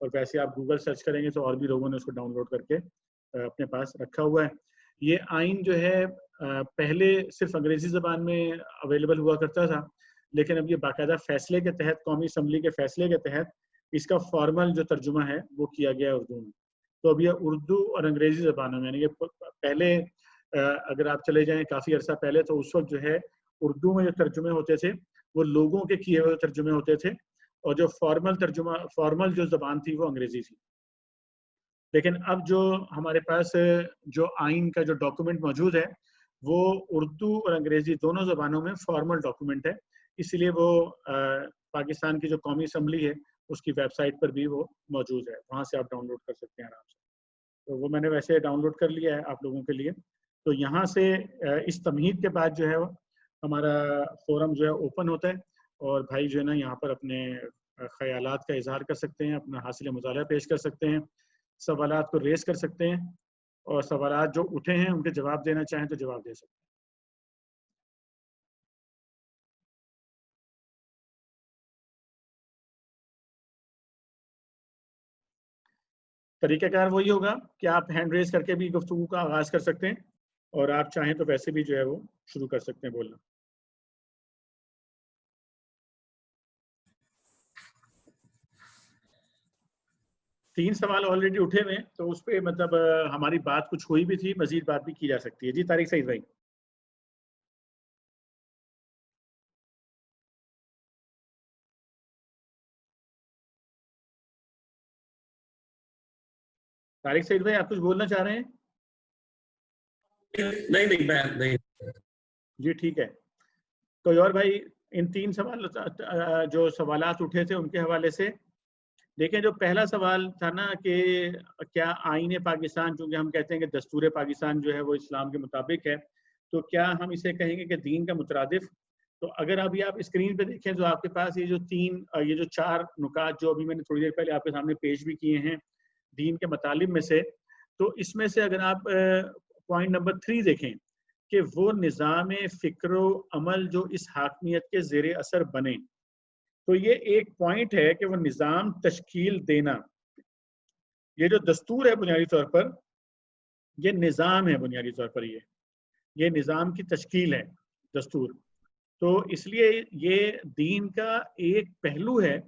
اور ویسے آپ گوگل سرچ کریں گے تو اور بھی لوگوں نے اس کو ڈاؤن لوڈ کر کے اپنے پاس رکھا ہوا ہے. یہ آئین جو ہے پہلے صرف انگریزی زبان میں اویلیبل ہوا کرتا تھا، لیکن اب یہ باقاعدہ فیصلے کے تحت، قومی اسمبلی کے فیصلے کے تحت اس کا فارمل جو ترجمہ ہے وہ کیا گیا ہے اردو میں. تو اب یہ اردو اور انگریزی زبانوں میں، یعنی کہ پہلے اگر آپ چلے جائیں کافی عرصہ پہلے تو اس وقت جو ہے اردو میں جو ترجمے ہوتے تھے وہ لوگوں کے کیے ہوئے ترجمے ہوتے تھے، اور جو فارمل جو زبان تھی وہ انگریزی تھی. لیکن اب جو ہمارے پاس جو آئین کا جو ڈاکومنٹ موجود ہے وہ اردو اور انگریزی دونوں زبانوں میں فارمل ڈاکومنٹ ہے، اس لیے وہ پاکستان کی جو قومی اسمبلی ہے اس کی ویب سائٹ پر بھی وہ موجود ہے، وہاں سے آپ ڈاؤن لوڈ کر سکتے ہیں آرام سے. تو وہ میں نے ویسے ڈاؤن لوڈ کر لیا ہے آپ لوگوں کے لیے. تو یہاں سے اس تمہید کے بعد جو ہے ہمارا فورم جو ہے اوپن ہوتا ہے، اور بھائی جو ہے نا یہاں پر اپنے خیالات کا اظہار کر سکتے ہیں، اپنا حاصل مطالعہ پیش کر سکتے ہیں، سوالات کو ریز کر سکتے ہیں، اور سوالات جو اٹھے ہیں ان کے جواب دینا چاہیں تو جواب دے سکتے ہیں. طریقہ کار وہی ہوگا کہ آپ ہینڈ ریز کر کے بھی گفتگو کا آغاز کر سکتے ہیں، اور آپ چاہیں تو ویسے بھی جو ہے وہ شروع کر سکتے ہیں بولنا. تین سوال آلریڈی اٹھے ہوئے ہیں تو اس پہ مطلب ہماری بات کچھ ہوئی بھی تھی، مزید بات بھی کی جا سکتی ہے. جی طارق سعید بھائی. طارق سعید بھائی آپ کچھ بولنا چاہ رہے ہیں؟ نہیں میں نہیں. جی ٹھیک ہے. کوئی اور بھائی ان تین سوال جو سوالات اٹھے تھے ان کے حوالے سے دیکھیں. جو پہلا سوال تھا نا کہ کیا آئین پاکستان، چونکہ ہم کہتے ہیں کہ دستور پاکستان جو ہے وہ اسلام کے مطابق ہے، تو کیا ہم اسے کہیں گے کہ دین کا مترادف؟ تو اگر ابھی آپ اسکرین پہ دیکھیں تو آپ کے پاس یہ جو چار نکات جو ابھی میں نے تھوڑی دیر پہلے آپ کے سامنے پیش بھی کیے ہیں دین کے مطالب میں سے، تو اس میں سے اگر آپ پوائنٹ نمبر 3 دیکھیں کہ وہ نظام فکر و عمل جو اس حاکمیت کے زیر اثر بنے، تو یہ ایک پوائنٹ ہے کہ وہ نظام تشکیل دینا. یہ جو دستور ہے بنیادی طور پر یہ نظام ہے، بنیادی طور پر یہ نظام کی تشکیل ہے دستور. تو اس لیے یہ دین کا ایک پہلو ہے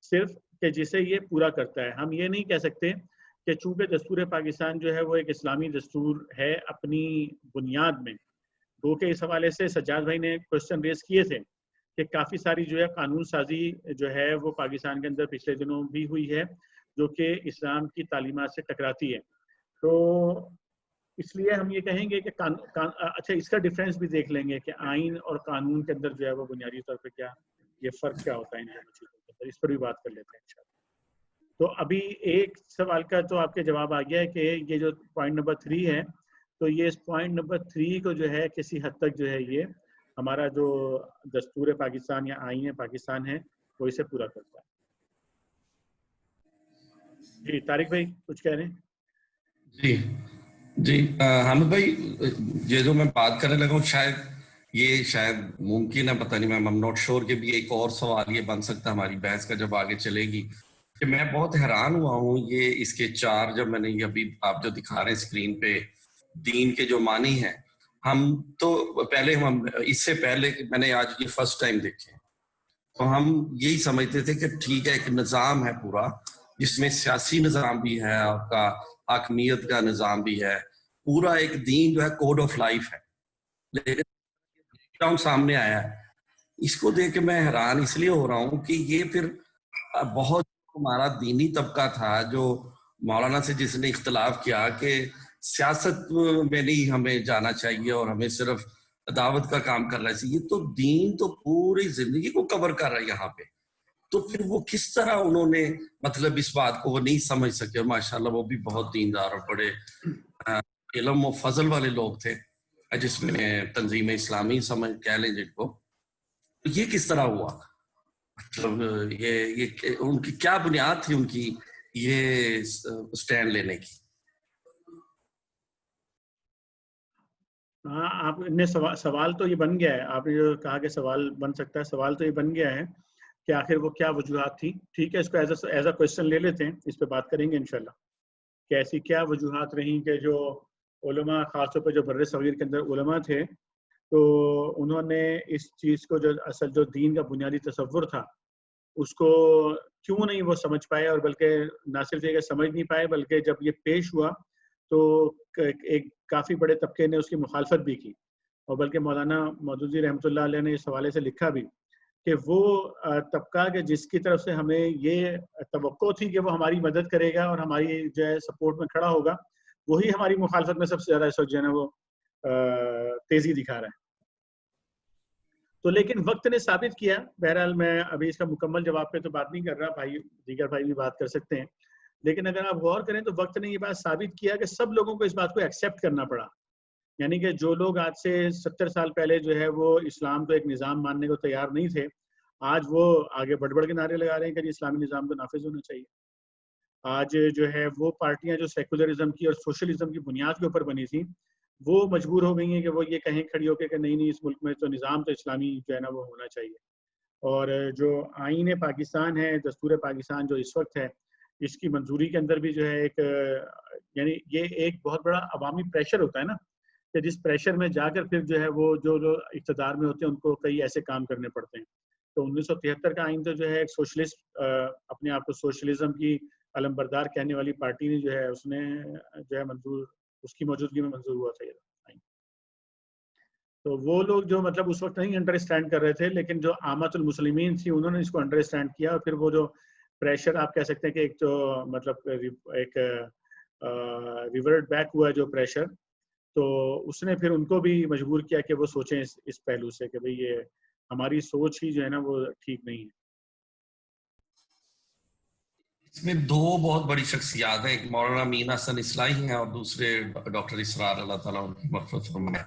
صرف کہ جسے یہ پورا کرتا ہے. ہم یہ نہیں کہہ سکتے کہ چونکہ دستور پاکستان جو ہے وہ ایک اسلامی دستور ہے اپنی بنیاد میں. وہ کہ اس حوالے سے سجاد بھائی نے کوشچن ریز کیے تھے کہ کافی ساری جو ہے قانون سازی جو ہے وہ پاکستان کے اندر پچھلے دنوں بھی ہوئی ہے جو کہ اسلام کی تعلیمات سے ٹکراتی ہے. تو اس لیے ہم یہ کہیں گے کہ اچھا اس کا ڈیفرنس بھی دیکھ لیں گے کہ آئین اور قانون کے اندر جو ہے وہ بنیادی طور پہ کیا یہ فرق کیا ہوتا ہے ان دونوں چیزوں کے اندر، اس پر بھی بات کر لیتے ہیں انشاءاللہ. تو ابھی ایک سوال کا تو آپ کے جواب آ گیا ہے کہ یہ جو پوائنٹ نمبر 3 ہے، تو یہ اس پوائنٹ نمبر 3 کو جو ہے کسی حد تک جو ہے یہ ہمارا جو دستور پاکستان یا آئین پاکستان ہے وہ اسے پورا کرتا ہے. جی طارق بھائی کچھ کہہ رہے ہیں؟ جی حامد بھائی، یہ جو میں بات کرنے لگا ہوں شاید ممکن ہے، پتہ نہیں، میں نوٹ شور کہ بھی ایک اور سوال یہ بن سکتا ہے ہماری بحث کا جب آگے چلے گی، کہ میں بہت حیران ہوا ہوں یہ اس کے چار جب میں نے ابھی آپ جو دکھا رہے ہیں اسکرین پہ دین کے جو معنی ہیں، ہم تو ہم اس سے پہلے میں نے آج یہ فرسٹ ٹائم دیکھے، تو ہم یہی سمجھتے تھے کہ ٹھیک ہے ایک نظام ہے پورا جس میں سیاسی نظام بھی ہے، آپ کا حاکمیت کا نظام بھی ہے، پورا ایک دین جو ہے کوڈ آف لائف ہے. لیکن سامنے آیا ہے، اس کو دیکھ کے میں حیران اس لیے ہو رہا ہوں کہ یہ پھر بہت ہمارا دینی طبقہ تھا جو مولانا سے جس نے اختلاف کیا کہ سیاست میں نہیں ہمیں جانا چاہیے اور ہمیں صرف دعوت کا کام کر رہا ہے، یہ تو دین تو پوری زندگی کو کور کر رہا ہے یہاں پہ. تو پھر وہ کس طرح انہوں نے مطلب اس بات کو وہ نہیں سمجھ سکے. ماشاءاللہ وہ بھی بہت دیندار اور بڑے علم و فضل والے لوگ تھے، جس میں تنظیم اسلامی سمجھ کہہ لیں جن کو. یہ کس طرح ہوا؟ مطلب یہ ان کی کیا بنیاد تھی ان کی یہ سٹینڈ لینے کی؟ ہاں آپ نے سوال تو یہ بن گیا ہے، آپ نے جو کہا کہ سوال بن سکتا ہے، سوال تو یہ بن گیا ہے. کہ آخر وہ کیا وجوہات تھی. ٹھیک ہے, اس کو ایز اے کویشچن لے لیتے ہیں, اس پہ بات کریں گے انشاءاللہ کہ ایسی کیا وجوہات رہیں کہ جو علماء, خاص طور پہ جو بر صغیر کے اندر علماء تھے, تو انہوں نے اس چیز کو جو اصل جو دین کا بنیادی تصور تھا اس کو کیوں نہیں وہ سمجھ پائے, اور بلکہ نہ صرف یہ کہ سمجھ نہیں پائے بلکہ جب یہ پیش ہوا تو ایک کافی بڑے طبقے نے اس کی مخالفت بھی کی. اور بلکہ مولانا مودودی رحمۃ اللہ علیہ نے اس حوالے سے لکھا بھی کہ وہ طبقہ کہ جس کی طرف سے ہمیں یہ توقع تھی کہ وہ ہماری مدد کرے گا اور ہماری جو ہے سپورٹ میں کھڑا ہوگا, وہی ہماری مخالفت میں سب سے زیادہ اس وقت جو ہے نا وہ تیزی دکھا رہا ہے. تو لیکن وقت نے ثابت کیا, بہرحال میں ابھی اس کا مکمل جواب پہ تو بات نہیں کر رہا, بھائی دیگر بھائی بھی بات کر سکتے ہیں, لیکن اگر آپ غور کریں تو وقت نے یہ بات ثابت کیا کہ سب لوگوں کو اس بات کو ایکسیپٹ کرنا پڑا. یعنی کہ جو لوگ آج سے 70 سال پہلے جو ہے وہ اسلام کو ایک نظام ماننے کو تیار نہیں تھے, آج وہ آگے بڑھ کے نعرے لگا رہے ہیں کہ اسلامی نظام کو نافذ ہونا چاہیے. آج جو ہے وہ پارٹیاں جو سیکولرزم کی اور سوشلزم کی بنیاد کے اوپر بنی تھیں, وہ مجبور ہو گئی ہیں کہ وہ یہ کہیں کھڑی ہو کے کہ نہیں اس ملک میں تو نظام تو اسلامی جو ہے نا وہ ہونا چاہیے. اور جو آئین پاکستان ہے, دستور پاکستان جو اس وقت ہے, اس کی منظوری کے اندر بھی جو ہے ایک یعنی یہ ایک بہت بڑا عوامی پریشر ہوتا ہے نا, کہ جس پریشر میں جا کر پھر جو ہے وہ جو اقتدار میں ہوتے ہیں ان کو کئی ایسے کام کرنے پڑتے ہیں. تو 1973 کا آئین تو جو ہے ایک سوشلسٹ, اپنے آپ کو سوشلزم کی علم بردار کہنے والی پارٹی نے جو ہے اس نے جو ہے منظور, اس کی موجودگی میں منظور ہوا تھا یہ آئین. تو وہ لوگ جو مطلب اس وقت نہیں انڈرسٹینڈ کر رہے تھے, لیکن جو عامت المسلمین تھی انہوں نے اس کو انڈرسٹینڈ کیا, اور پھر وہ جو پریشر آپ کہہ سکتے ہیں کہ ایک جو مطلب ایک ریورٹ بیک ہوا جو پریشر, تو اس نے پھر ان کو بھی مجبور کیا کہ وہ سوچیں اس پہلو سے کہ بھئی یہ ہماری سوچ ہی جو ہے نا وہ ٹھیک نہیں ہے. اس میں دو بہت بڑی شخصیات ہیں, ایک مولانا امین حسن اصلاحی ہیں اور دوسرے ڈاکٹر اسرار, اللہ تعالیٰ ان کی مغفرت فرمائے,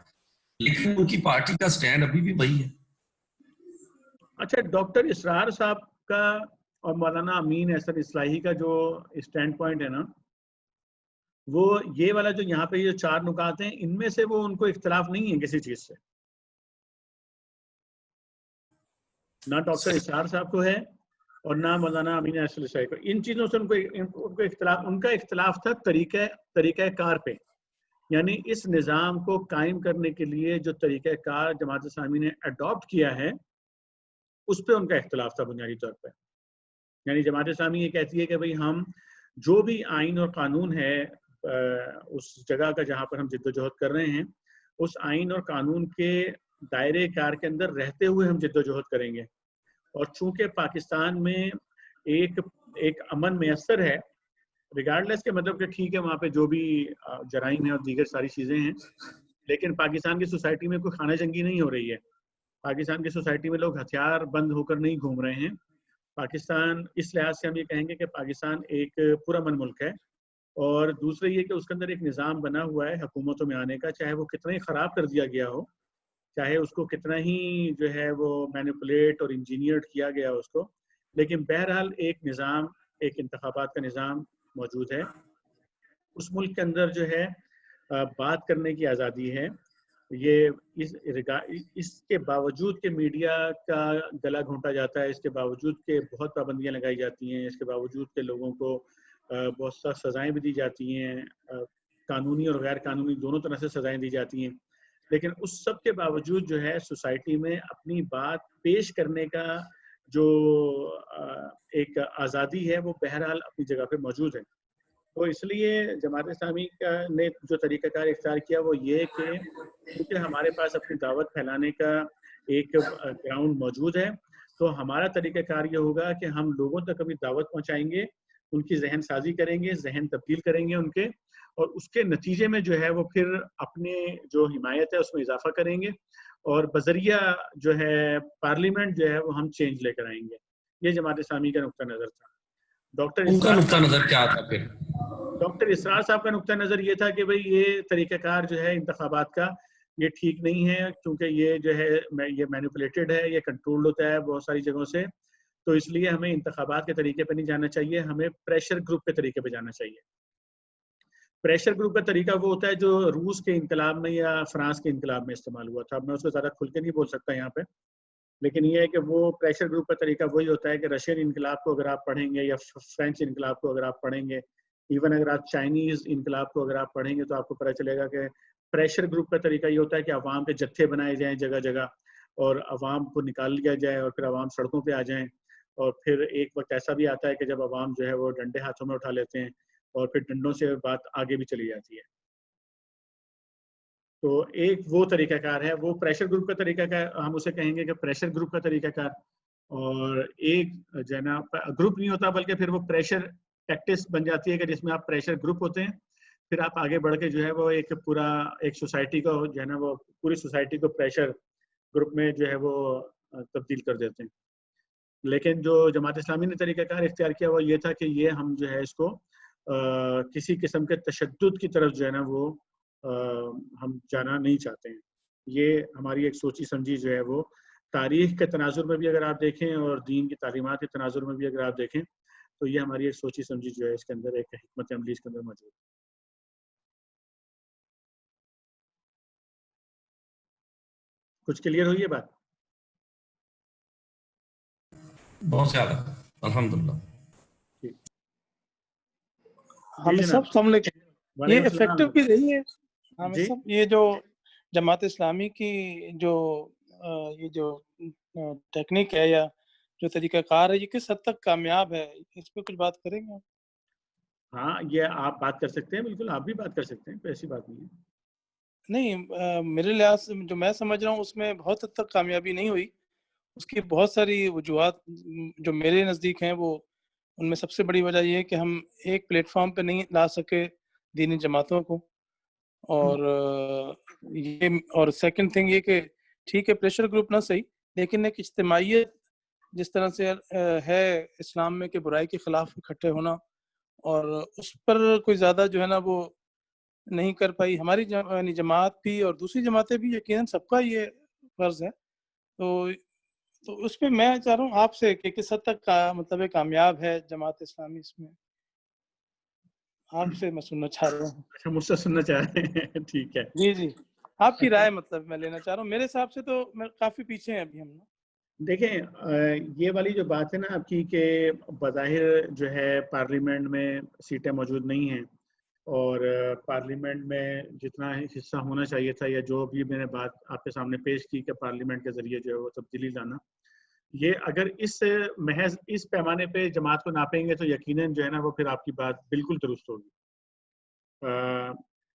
لیکن ان کی پارٹی کا سٹینڈ ابھی بھی وہی ہے. اچھا, ڈاکٹر اسرار صاحب کا اور مولانا امین حسن اصلاحی کا جو اسٹینڈ پوائنٹ ہے نا, وہ یہ والا جو یہاں پہ یہ 4 نکات ہیں, ان میں سے وہ ان کو اختلاف نہیں ہے کسی چیز سے. نہ ڈاکٹر اسرار صاحب کو ہے اور نہ مولانا امین حسن اصلاحی کو. ان چیزوں سے ان کو اختلاف, ان کا اختلاف تھا طریقہ کار پہ. یعنی اس نظام کو قائم کرنے کے لیے جو طریقہ کار جماعت اسلامی نے اڈاپٹ کیا ہے, اس پہ ان کا اختلاف تھا بنیادی طور پہ. یعنی جماعت اسلامی یہ کہتی ہے کہ بھئی ہم جو بھی آئین اور قانون ہے اس جگہ کا جہاں پر ہم جد و جہد کر رہے ہیں, اس آئین اور قانون کے دائرے کار کے اندر رہتے ہوئے ہم جد و جہد کریں گے. اور چونکہ پاکستان میں ایک امن میسر ہے, ریگارڈلیس کے مطلب کہ ٹھیک ہے وہاں پہ جو بھی جرائم ہیں اور دیگر ساری چیزیں ہیں, لیکن پاکستان کی سوسائٹی میں کوئی خانہ جنگی نہیں ہو رہی ہے. پاکستان کی سوسائٹی میں لوگ ہتھیار بند ہو کر نہیں گھوم رہے ہیں. پاکستان اس لحاظ سے ہم یہ کہیں گے کہ پاکستان ایک پرامن ملک ہے. اور دوسرے یہ کہ اس کے اندر ایک نظام بنا ہوا ہے حکومتوں میں آنے کا, چاہے وہ کتنا ہی خراب کر دیا گیا ہو, چاہے اس کو کتنا ہی جو ہے وہ مینیپولیٹ اور انجینئرڈ کیا گیا اس کو, لیکن بہرحال ایک نظام, ایک انتخابات کا نظام موجود ہے. اس ملک کے اندر جو ہے بات کرنے کی آزادی ہے. یہ اس کے باوجود کہ میڈیا کا گلا گھونٹا جاتا ہے, اس کے باوجود کہ بہت پابندیاں لگائی جاتی ہیں, اس کے باوجود کہ لوگوں کو بہت سخت سزائیں بھی دی جاتی ہیں, قانونی اور غیر قانونی دونوں طرح سے سزائیں دی جاتی ہیں, لیکن اس سب کے باوجود جو ہے سوسائٹی میں اپنی بات پیش کرنے کا جو ایک آزادی ہے وہ بہرحال اپنی جگہ پہ موجود ہے. تو اس لیے جماعت اسلامی نے جو طریقہ کار اختیار کیا وہ یہ کہ کیونکہ ہمارے پاس اپنی دعوت پھیلانے کا ایک گراؤنڈ موجود ہے, تو ہمارا طریقہ کار یہ ہوگا کہ ہم لوگوں تک اپنی دعوت پہنچائیں گے, ان کی ذہن سازی کریں گے, ذہن تبدیل کریں گے ان کے, اور اس کے نتیجے میں جو ہے وہ پھر اپنے جو حمایت ہے اس میں اضافہ کریں گے, اور بذریعہ جو ہے پارلیمنٹ جو ہے وہ ہم چینج لے کر آئیں گے. یہ جماعت اسلامی کا نقطہ نظر تھا. ان کا نقطہ نظر کیا تھا پھر؟ ڈاکٹر اسرار صاحب کا نقطہ نظر یہ تھا کہ بھئی یہ طریقہ کار جو ہے انتخابات کا یہ ٹھیک نہیں ہے, کیونکہ یہ جو ہے یہ مینیپولیٹڈ ہے, یہ کنٹرول ہوتا ہے بہت ساری جگہوں سے, تو اس لیے ہمیں انتخابات کے طریقے پہ نہیں جانا چاہیے, ہمیں پریشر گروپ کے طریقے پہ جانا چاہیے. پریشر گروپ کا طریقہ وہ ہوتا ہے جو روس کے انقلاب میں یا فرانس کے انقلاب میں استعمال ہوا تھا. میں اس کو زیادہ کھل کے نہیں بول سکتا یہاں پہ, لیکن یہ ہے کہ وہ پریشر گروپ کا طریقہ وہی ہوتا ہے کہ رشین انقلاب کو اگر آپ پڑھیں گے یا فرینچ انقلاب کو اگر آپ پڑھیں گے، ایون اگر آپ چائنیز انقلاب کو اگر آپ پڑھیں گے تو آپ کو پتہ چلے گا کہ پریشر گروپ کا طریقہ یہ ہوتا ہے کہ عوام کے جتھے بنائے جائیں جگہ جگہ، اور عوام کو نکال لیا جائے اور پھر عوام سڑکوں پہ آ جائیں، اور پھر ایک وقت ایسا بھی آتا ہے کہ جب عوام جو ہے وہ ڈنڈے ہاتھوں میں اٹھا لیتے ہیں اور پھر ڈنڈوں سے بات آگے بھی چلی جاتی ہے. تو ایک وہ طریقہ کار ہے، وہ پریشر گروپ کا طریقہ کار ہم اسے کہیں گے کہ پریشر گروپ کا طریقہ کار. اور ایک جو ہے نا گروپ نہیں ہوتا بلکہ پھر وہ پریشر ٹیکٹس بن جاتی ہے کہ جس میں آپ پریشر گروپ ہوتے ہیں، پھر آپ آگے بڑھ کے جو ہے وہ ایک پورا ایک سوسائٹی کو جو ہے نا وہ پوری سوسائٹی کو پریشر گروپ میں جو ہے وہ تبدیل کر دیتے ہیں. لیکن جو جماعت اسلامی نے طریقہ کار اختیار کیا وہ یہ تھا کہ یہ ہم جو ہے اس کو کسی قسم کے تشدد کی طرف جو ہے نا وہ ہم جانا نہیں چاہتے ہیں. یہ ہماری ایک سوچی سمجھی جو ہے وہ تاریخ کے تناظر میں بھی اگر آپ دیکھیں اور دین کی تعلیمات کے تناظر میں بھی اگر آپ دیکھیں تو یہ ہماری ایک سوچی سمجھی جو ہے اس کے اندر ایک حکمت عملی اس کے اندر موجود ہے. کچھ کلیئر ہوئی ہے بات؟ بہت زیادہ الحمدللہ. ہمیں سب السلام علیکم. یہ افیکٹو بھی رہی ہے ہمیں سب. یہ جو جماعت اسلامی کی جو یہ جو ٹیکنیک ہے یا جو طریقہ کار ہے یہ کس حد تک کامیاب ہے، اس پہ کچھ بات کریں گے؟ ہاں یہ آپ بات کر سکتے ہیں، بالکل آپ بھی بات کر سکتے ہیں، کوئی ایسی بات نہیں ہے. نہیں، میرے لحاظ سے جو میں سمجھ رہا ہوں اس میں بہت حد تک کامیابی نہیں ہوئی. اس کی بہت ساری وجوہات جو میرے نزدیک ہیں، وہ ان میں سب سے بڑی وجہ یہ ہے کہ ہم ایک پلیٹ فارم پہ نہیں لا سکے دینی جماعتوں کو. اور سیکنڈ تھنگ یہ کہ ٹھیک ہے پریشر گروپ نہ صحیح، لیکن ایک اجتماعیت جس طرح سے ہے اسلام میں کہ برائی کے خلاف اکٹھے ہونا، اور اس پر کوئی زیادہ جو ہے نا وہ نہیں کر پائی ہماری جماعت بھی، اور دوسری جماعتیں بھی یقیناً سب کا یہ فرض ہے. تو اس پہ میں چاہ رہا ہوں آپ سے کہ کس حد تک مطلب کامیاب ہے جماعت اسلامی، اس میں آپ سے میں سننا چاہ رہا ہوں. اچھا مجھ سے سننا چاہ رہے ہیں، ٹھیک ہے. جی آپ کی رائے مطلب میں لینا چاہ رہا ہوں. میرے حساب سے تو میں کافی پیچھے ہیں ابھی ہم. دیکھیں یہ والی جو بات ہے نا آپ کی کہ بظاہر جو ہے پارلیمنٹ میں سیٹیں موجود نہیں ہیں، اور پارلیمنٹ میں جتنا حصہ ہونا چاہیے تھا یا جو بھی میں نے بات آپ کے سامنے پیش کی کہ پارلیمنٹ کے ذریعے جو ہے وہ تبدیلی لانا، یہ اگر محض اس پیمانے پہ جماعت کو ناپیں گے تو یقیناً جو ہے نا وہ پھر آپ کی بات بالکل درست ہوگی.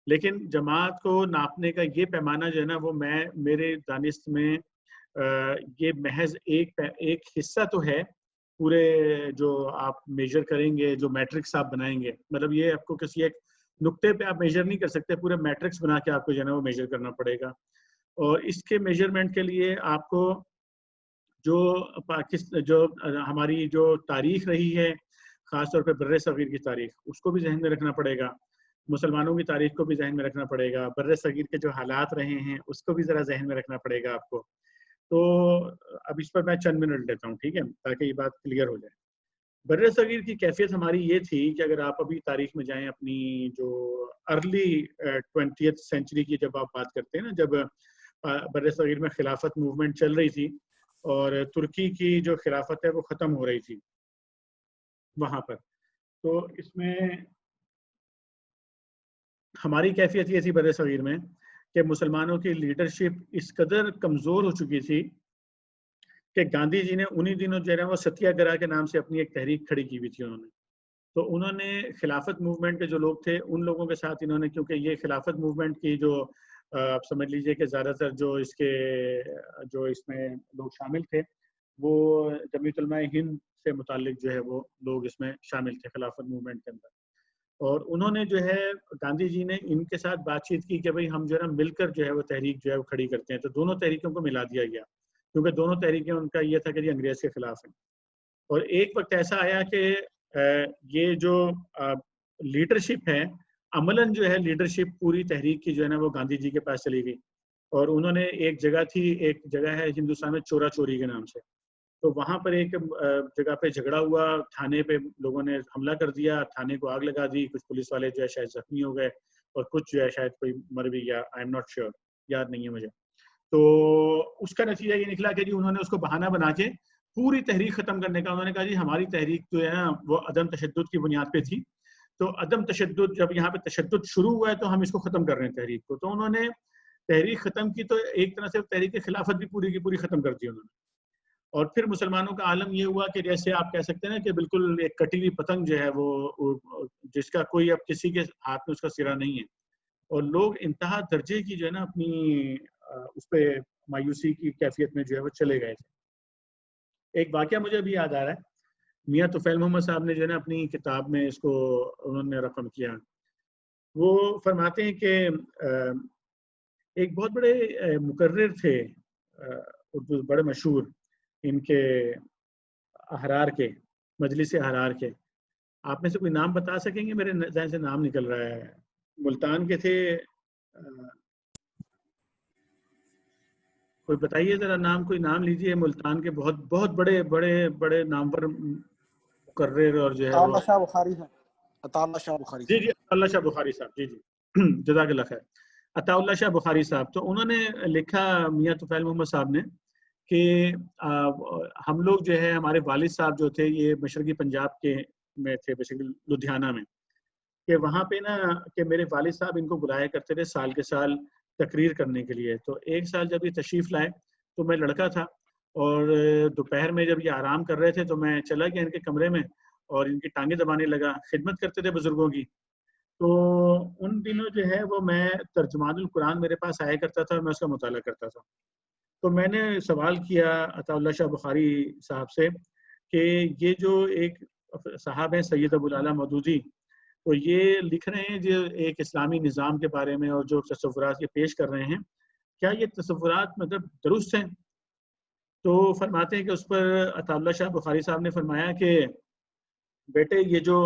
لیکن جماعت کو ناپنے کا یہ پیمانہ جو ہے نا وہ میرے دانست میں یہ محض ایک حصہ تو ہے پورے جو آپ میجر کریں گے، جو میٹرکس آپ بنائیں گے. مطلب یہ آپ کو کسی ایک نقطے پہ آپ میجر نہیں کر سکتے، پورے میٹرکس بنا کے آپ کو جو ہے نا وہ میجر کرنا پڑے گا. اور اس کے میجرمنٹ کے لیے آپ کو جو ہماری جو تاریخ رہی ہے، خاص طور پہ بر صغیر کی تاریخ، اس کو بھی ذہن میں رکھنا پڑے گا. مسلمانوں کی تاریخ کو بھی ذہن میں رکھنا پڑے گا. بر صغیر کے جو حالات رہے ہیں اس کو بھی ذرا ذہن میں رکھنا پڑے گا آپ کو. تو اب اس پر میں چند منٹ لیتا ہوں، ٹھیک ہے، تاکہ یہ بات کلیئر ہو جائے. بر صغیر کی کیفیت ہماری یہ تھی کہ اگر آپ ابھی تاریخ میں جائیں، اپنی جو ارلی 20th سینچری کی جب آپ بات کرتے ہیں نا، جب بر صغیر میں خلافت موومنٹ چل رہی تھی اور ترکی کی جو خلافت ہے وہ ختم ہو رہی تھی وہاں پر، تو اس میں ہماری کیفیت یہ تھی بر صغیر میں کہ مسلمانوں کی لیڈرشپ اس قدر کمزور ہو چکی تھی کہ گاندھی جی نے انہی دنوں جو ہے وہ ستیہ گرہ کے نام سے اپنی ایک تحریک کھڑی کی ہوئی تھی تو انہوں نے خلافت موومنٹ کے جو لوگ تھے ان لوگوں کے ساتھ انہوں نے، کیونکہ یہ خلافت موومنٹ کی جو آپ سمجھ لیجئے کہ زیادہ تر جو اس میں لوگ شامل تھے وہ جمعیت علماء ہند سے متعلق جو ہے وہ لوگ اس میں شامل تھے خلافت موومنٹ کے اندر. اور انہوں نے جو ہے گاندھی جی نے ان کے ساتھ بات چیت کی کہ بھئی ہم جو ہے نا مل کر جو ہے وہ تحریک جو ہے وہ کھڑی کرتے ہیں. تو دونوں تحریکوں کو ملا دیا گیا کیونکہ دونوں تحریکیں ان کا یہ تھا کہ یہ انگریز کے خلاف ہیں. اور ایک وقت ایسا آیا کہ یہ جو لیڈرشپ ہے عملاً جو ہے لیڈرشپ پوری تحریک کی جو ہے نا وہ گاندھی جی کے پاس چلی گئی. اور انہوں نے ایک جگہ ہے ہندوستان میں چورا چوری کے نام سے، تو وہاں پر ایک جگہ پہ جھگڑا ہوا، تھانے پہ لوگوں نے حملہ کر دیا، تھانے کو آگ لگا دی، کچھ پولیس والے جو ہے شاید زخمی ہو گئے اور کچھ جو ہے شاید کوئی مر بھی گیا، آئی ایم ناٹ شیور، یاد نہیں ہے مجھے. تو اس کا نتیجہ یہ نکلا کہ جی انہوں نے اس کو بہانہ بنا کے پوری تحریک ختم کرنے کا، انہوں نے کہا جی ہماری تحریک جو ہے نا وہ عدم تشدد کی بنیاد پہ تھی، تو عدم تشدد، جب یہاں پہ تشدد شروع ہوا ہے تو ہم اس کو ختم کر رہے ہیں تحریک کو. تو انہوں نے تحریک ختم کی، تو ایک طرح سے تحریک خلافت بھی پوری کی پوری ختم کر دی انہوں نے. اور پھر مسلمانوں کا عالم یہ ہوا کہ جیسے آپ کہہ سکتے ہیں نا کہ بالکل ایک کٹی ہوئی پتنگ جو ہے وہ جس کا کوئی اب کسی کے ہاتھ میں اس کا سرا نہیں ہے، اور لوگ انتہا درجے کی جو ہے نا اپنی اس پہ مایوسی کی کیفیت میں جو ہے وہ چلے گئے تھے. ایک واقعہ مجھے ابھی یاد آ رہا ہے، میاں طفیل محمد صاحب نے جو ہے نا اپنی کتاب میں اس کو انہوں نے رقم کیا. وہ فرماتے ہیں کہ ایک بہت بڑے مقرر تھے اردو، بڑے مشہور ان کے احرار کے، مجلس احرار کے. آپ میں سے کوئی نام بتا سکیں گے؟ میرے ذہن سے نام نکل رہا ہے. ملتان کے تھے، کوئی بتائیے ذرا نام، کوئی نام لیجئے. ملتان کے بہت بہت بڑے بڑے بڑے نام پر مقرر اور جو ہے وہ عطا شاہ بخاری صاحب. عطا اللہ شاہ بخاری جی جی عطا اللہ شاہ بخاری صاحب، جی جی جزاک اللہ خیر. عطا اللہ شاہ بخاری صاحب، تو انہوں نے لکھا میاں طفیل محمد صاحب نے کہ ہم لوگ جو ہے، ہمارے والد صاحب جو تھے یہ مشرقی پنجاب کے میں تھے، بیسیکلی لدھیانہ میں، کہ وہاں پہ نا کہ میرے والد صاحب ان کو بلایا کرتے تھے سال کے سال تقریر کرنے کے لیے. تو ایک سال جب یہ تشریف لائے تو میں لڑکا تھا، اور دوپہر میں جب یہ آرام کر رہے تھے تو میں چلا گیا ان کے کمرے میں اور ان کی ٹانگیں دبانے لگا. خدمت کرتے تھے بزرگوں کی. تو ان دنوں جو ہے وہ میں ترجمان القرآن میرے پاس آیا کرتا تھا اور میں اس کا مطالعہ کرتا تھا. تو میں نے سوال کیا عطا اللہ شاہ بخاری صاحب سے کہ یہ جو ایک صاحب ہیں سید ابوالعلا مودودی، تو یہ لکھ رہے ہیں جو ایک اسلامی نظام کے بارے میں اور جو تصورات یہ پیش کر رہے ہیں، کیا یہ تصورات مطلب درست ہیں؟ تو فرماتے ہیں کہ اس پر عطا اللہ شاہ بخاری صاحب نے فرمایا کہ بیٹے یہ جو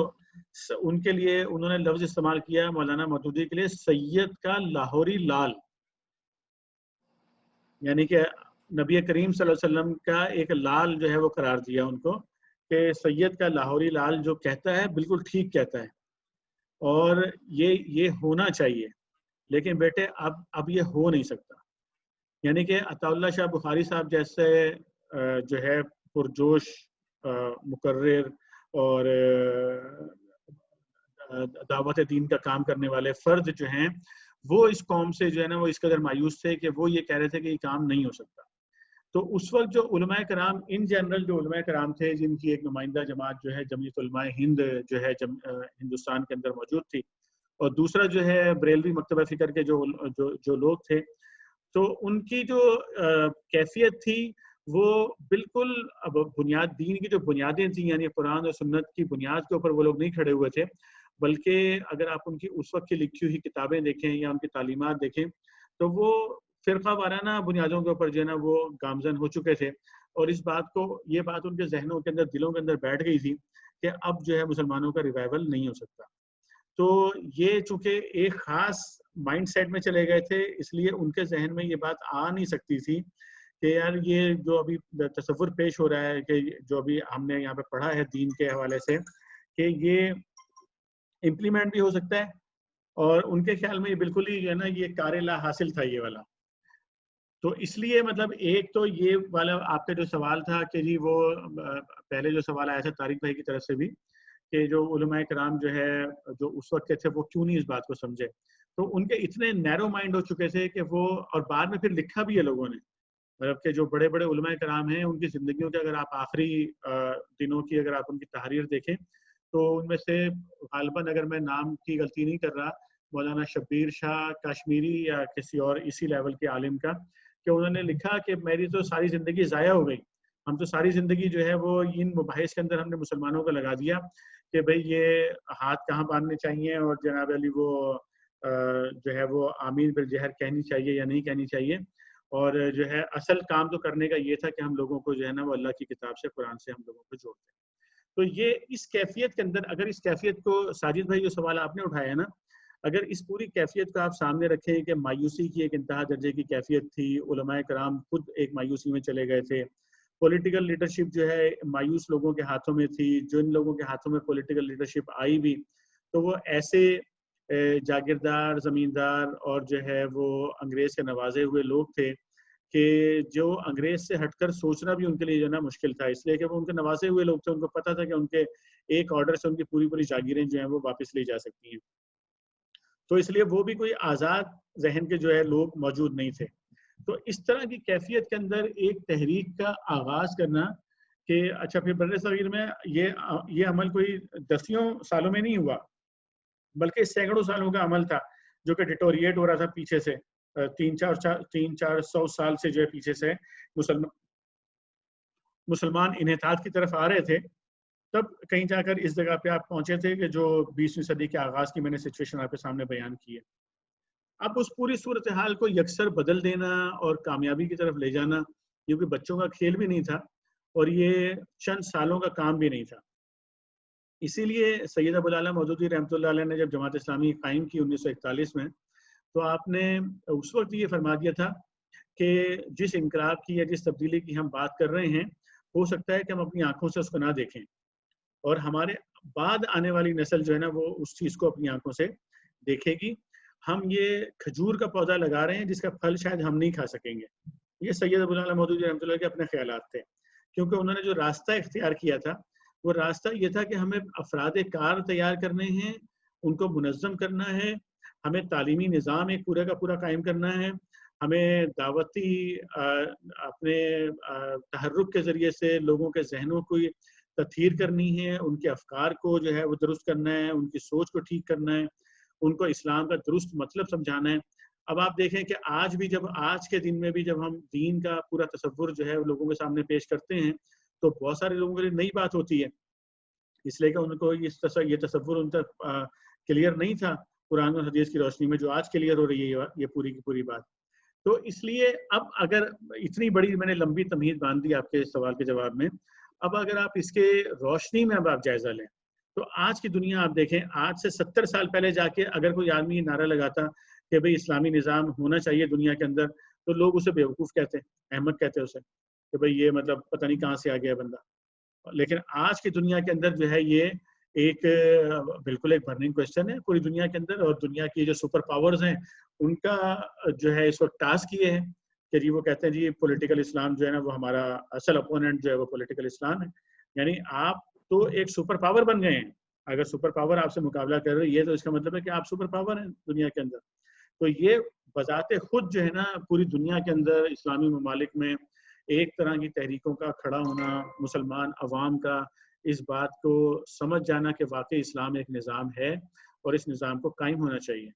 ان کے لیے انہوں نے لفظ استعمال کیا مولانا مودودی کے لیے، سید کا لاہوری لال، یعنی کہ نبی کریم صلی اللہ علیہ وسلم کا ایک لال جو ہے وہ قرار دیا ان کو، کہ سید کا لاہوری لال جو کہتا ہے بالکل ٹھیک کہتا ہے اور یہ ہونا چاہیے، لیکن بیٹے اب یہ ہو نہیں سکتا. یعنی کہ عطا اللہ شاہ بخاری صاحب جیسے جو ہے پرجوش مقرر اور دعوت دین کا کام کرنے والے فرد جو ہیں، وہ اس قوم سے جو ہے نا وہ اس قدر مایوس تھے کہ وہ یہ کہہ رہے تھے کہ یہ کام نہیں ہو سکتا. تو اس وقت جو علماء کرام ان جنرل جو علماء کرام تھے، جن کی ایک نمائندہ جماعت جو ہے جمعیت علماء ہند جو ہے ہندوستان کے اندر موجود تھی، اور دوسرا جو ہے بریلوی مکتبہ فکر کے جو لوگ تھے، تو ان کی جو کیفیت تھی وہ بالکل اب بنیاد دین کی جو بنیادیں تھیں، یعنی قرآن اور سنت کی بنیاد کے اوپر وہ لوگ نہیں کھڑے ہوئے تھے، بلکہ اگر آپ ان کی اس وقت کی لکھی ہوئی کتابیں دیکھیں یا ان کی تعلیمات دیکھیں تو وہ فرقہ وارانہ بنیادوں کے اوپر جو ہے نا وہ گامزن ہو چکے تھے. اور اس بات کو، یہ بات ان کے ذہنوں کے اندر، دلوں کے اندر بیٹھ گئی تھی کہ اب جو ہے مسلمانوں کا ریوائول نہیں ہو سکتا. تو یہ چونکہ ایک خاص مائنڈ سیٹ میں چلے گئے تھے، اس لیے ان کے ذہن میں یہ بات آ نہیں سکتی تھی کہ یار یہ جو ابھی تصور پیش ہو رہا ہے کہ جو ابھی ہم نے یہاں پہ پڑھا ہے دین کے حوالے سے، کہ یہ امپلیمنٹ بھی ہو سکتا ہے. اور ان کے خیال میں یہ بالکل ہی جو ہے نا یہ کار لا حاصل تھا یہ والا. تو اس لیے مطلب ایک تو یہ والا آپ کا جو سوال تھا کہ جی وہ پہلے جو سوال آیا تھا طارق بھائی کی طرف سے بھی، کہ جو علماء کرام جو ہے جو اس وقت کے تھے وہ کیوں نہیں اس بات کو سمجھے. تو ان کے اتنے نیرو مائنڈ ہو چکے تھے کہ وہ، اور بعد میں پھر لکھا بھی ہے لوگوں نے، مطلب کہ جو بڑے بڑے علماء کرام ہیں ان کی زندگیوں کے اگر آپ آخری دنوں کی اگر آپ ان کی تحریر دیکھیں تو ان میں سے غالباً اگر میں نام کی غلطی نہیں کر رہا، مولانا شبیر شاہ کاشمیری یا کسی اور اسی لیول کے عالم کا، کہ انہوں نے لکھا کہ میری تو ساری زندگی ضائع ہو گئی، ہم تو ساری زندگی جو ہے وہ ان مباحث کے اندر ہم نے مسلمانوں کو لگا دیا کہ بھئی یہ ہاتھ کہاں باندھنے چاہیے اور جناب علی وہ جو ہے وہ آمین بالجہر کہنی چاہیے یا نہیں کہنی چاہیے، اور جو ہے اصل کام تو کرنے کا یہ تھا کہ ہم لوگوں کو جو ہے نا وہ اللہ کی کتاب سے، قرآن سے ہم لوگوں کو جوڑتے ہیں. تو یہ اس کیفیت کے اندر، اگر اس کیفیت کو ساجد بھائی جو سوال آپ نے اٹھایا ہے نا، اگر اس پوری کیفیت کو آپ سامنے رکھیں کہ مایوسی کی ایک انتہا درجے کی کیفیت تھی، علماء کرام خود ایک مایوسی میں چلے گئے تھے، پولیٹیکل لیڈرشپ جو ہے مایوس لوگوں کے ہاتھوں میں تھی، جن لوگوں کے ہاتھوں میں پولیٹیکل لیڈرشپ آئی بھی تو وہ ایسے جاگیردار، زمیندار اور جو ہے وہ انگریز کے نوازے ہوئے لوگ تھے کہ جو انگریز سے ہٹ کر سوچنا بھی ان کے لیے جو ہے نا مشکل تھا، اس لیے کہ وہ ان کے نوازے ہوئے لوگ تھے، ان کو پتہ تھا کہ ان کے ایک آرڈر سے ان کی پوری پوری جاگیریں جو ہیں وہ واپس لی جا سکتی ہیں. تو اس لیے وہ بھی کوئی آزاد ذہن کے جو ہے لوگ موجود نہیں تھے. تو اس طرح کی کیفیت کے اندر ایک تحریک کا آغاز کرنا کہ اچھا پھر بر صغیر میں یہ عمل کوئی دسیوں سالوں میں نہیں ہوا، بلکہ سینکڑوں سالوں کا عمل تھا جو کہ ڈیٹوریٹ ہو رہا تھا پیچھے سے، 300-400 سال سے جو ہے پیچھے سے مسلمان انحطاط کی طرف آ رہے تھے. تب کہیں جا کر اس جگہ پہ آپ پہنچے تھے کہ جو 20ویں صدی کے آغاز کی میں نے سچویشن آپ کے سامنے بیان کی ہے. اب اس پوری صورتحال کو یکسر بدل دینا اور کامیابی کی طرف لے جانا یہ کوئی بچوں کا کھیل بھی نہیں تھا اور یہ چند سالوں کا کام بھی نہیں تھا. اسی لیے سید ابو العالیٰ مودودی رحمۃ اللہ علیہ نے جب جماعت اسلامی قائم کی 1941 میں، تو آپ نے اس وقت یہ فرما دیا تھا کہ جس انقلاب کی یا جس تبدیلی کی ہم بات کر رہے ہیں، ہو سکتا ہے کہ ہم اپنی آنکھوں سے اس کو نہ دیکھیں اور ہمارے بعد آنے والی نسل جو ہے نا وہ اس چیز کو اپنی آنکھوں سے دیکھے گی. ہم یہ کھجور کا پودا لگا رہے ہیں جس کا پھل شاید ہم نہیں کھا سکیں گے. یہ سید ابو العالیٰ مودودی رحمۃ اللہ کے اپنے خیالات تھے، کیونکہ انہوں نے جو راستہ اختیار کیا تھا وہ راستہ یہ تھا کہ ہمیں افراد کار تیار کرنے ہیں، ان کو منظم کرنا ہے، ہمیں تعلیمی نظام ایک پورے کا پورا قائم کرنا ہے، ہمیں دعوتی اپنے تحرک کے ذریعے سے لوگوں کے ذہنوں کو تطہیر کرنی ہے، ان کے افکار کو جو ہے وہ درست کرنا ہے، ان کی سوچ کو ٹھیک کرنا ہے، ان کو اسلام کا درست مطلب سمجھانا ہے. اب آپ دیکھیں کہ آج کے دن میں بھی جب ہم دین کا پورا تصور جو ہے لوگوں کے سامنے پیش کرتے ہیں تو بہت سارے لوگوں کے لیے نئی بات ہوتی ہے، اس لیے کہ ان کو یہ تصور ان تک کلیئر نہیں تھا قرآن اور حدیث کی روشنی میں جو آج کلیئر ہو رہی ہے یہ پوری کی پوری بات. تو اس لیے اب اگر اتنی بڑی میں نے لمبی تمہید باندھ دی آپ کے سوال کے جواب میں، اب اگر آپ اس کے روشنی میں اب آپ جائزہ لیں تو آج کی دنیا آپ دیکھیں، آج سے 70 سال پہلے جا کے اگر کوئی آدمی یہ نعرہ لگاتا کہ بھئی اسلامی نظام ہونا چاہیے دنیا کے اندر، تو لوگ اسے بیوقوف کہتے ہیں، احمق کہتے ہیں اسے کہ بھئی یہ مطلب پتہ نہیں کہاں سے آ گیا بندہ. لیکن آج کی دنیا کے اندر جو ہے یہ ایک بالکل ایک برننگ کوشچن ہے پوری دنیا کے اندر، اور دنیا کی جو سپر پاورز ہیں ان کا جو ہے اس وقت ٹاسک یہ ہے کہ جی وہ کہتے ہیں جی پولیٹیکل اسلام جو ہے نا وہ ہمارا اصل اپوننٹ جو ہے وہ پولیٹیکل اسلام ہے. یعنی آپ تو ایک سپر پاور بن گئے ہیں، اگر سپر پاور آپ سے مقابلہ کر رہی ہے تو اس کا مطلب ہے کہ آپ سپر پاور ہیں دنیا کے اندر. تو یہ بذات خود جو ہے نا پوری دنیا کے اندر اسلامی ممالک میں ایک طرح کی تحریکوں کا کھڑا ہونا، مسلمان عوام کا اس بات کو سمجھ جانا کہ واقعی اسلام ایک نظام ہے اور اس نظام کو قائم ہونا چاہیے.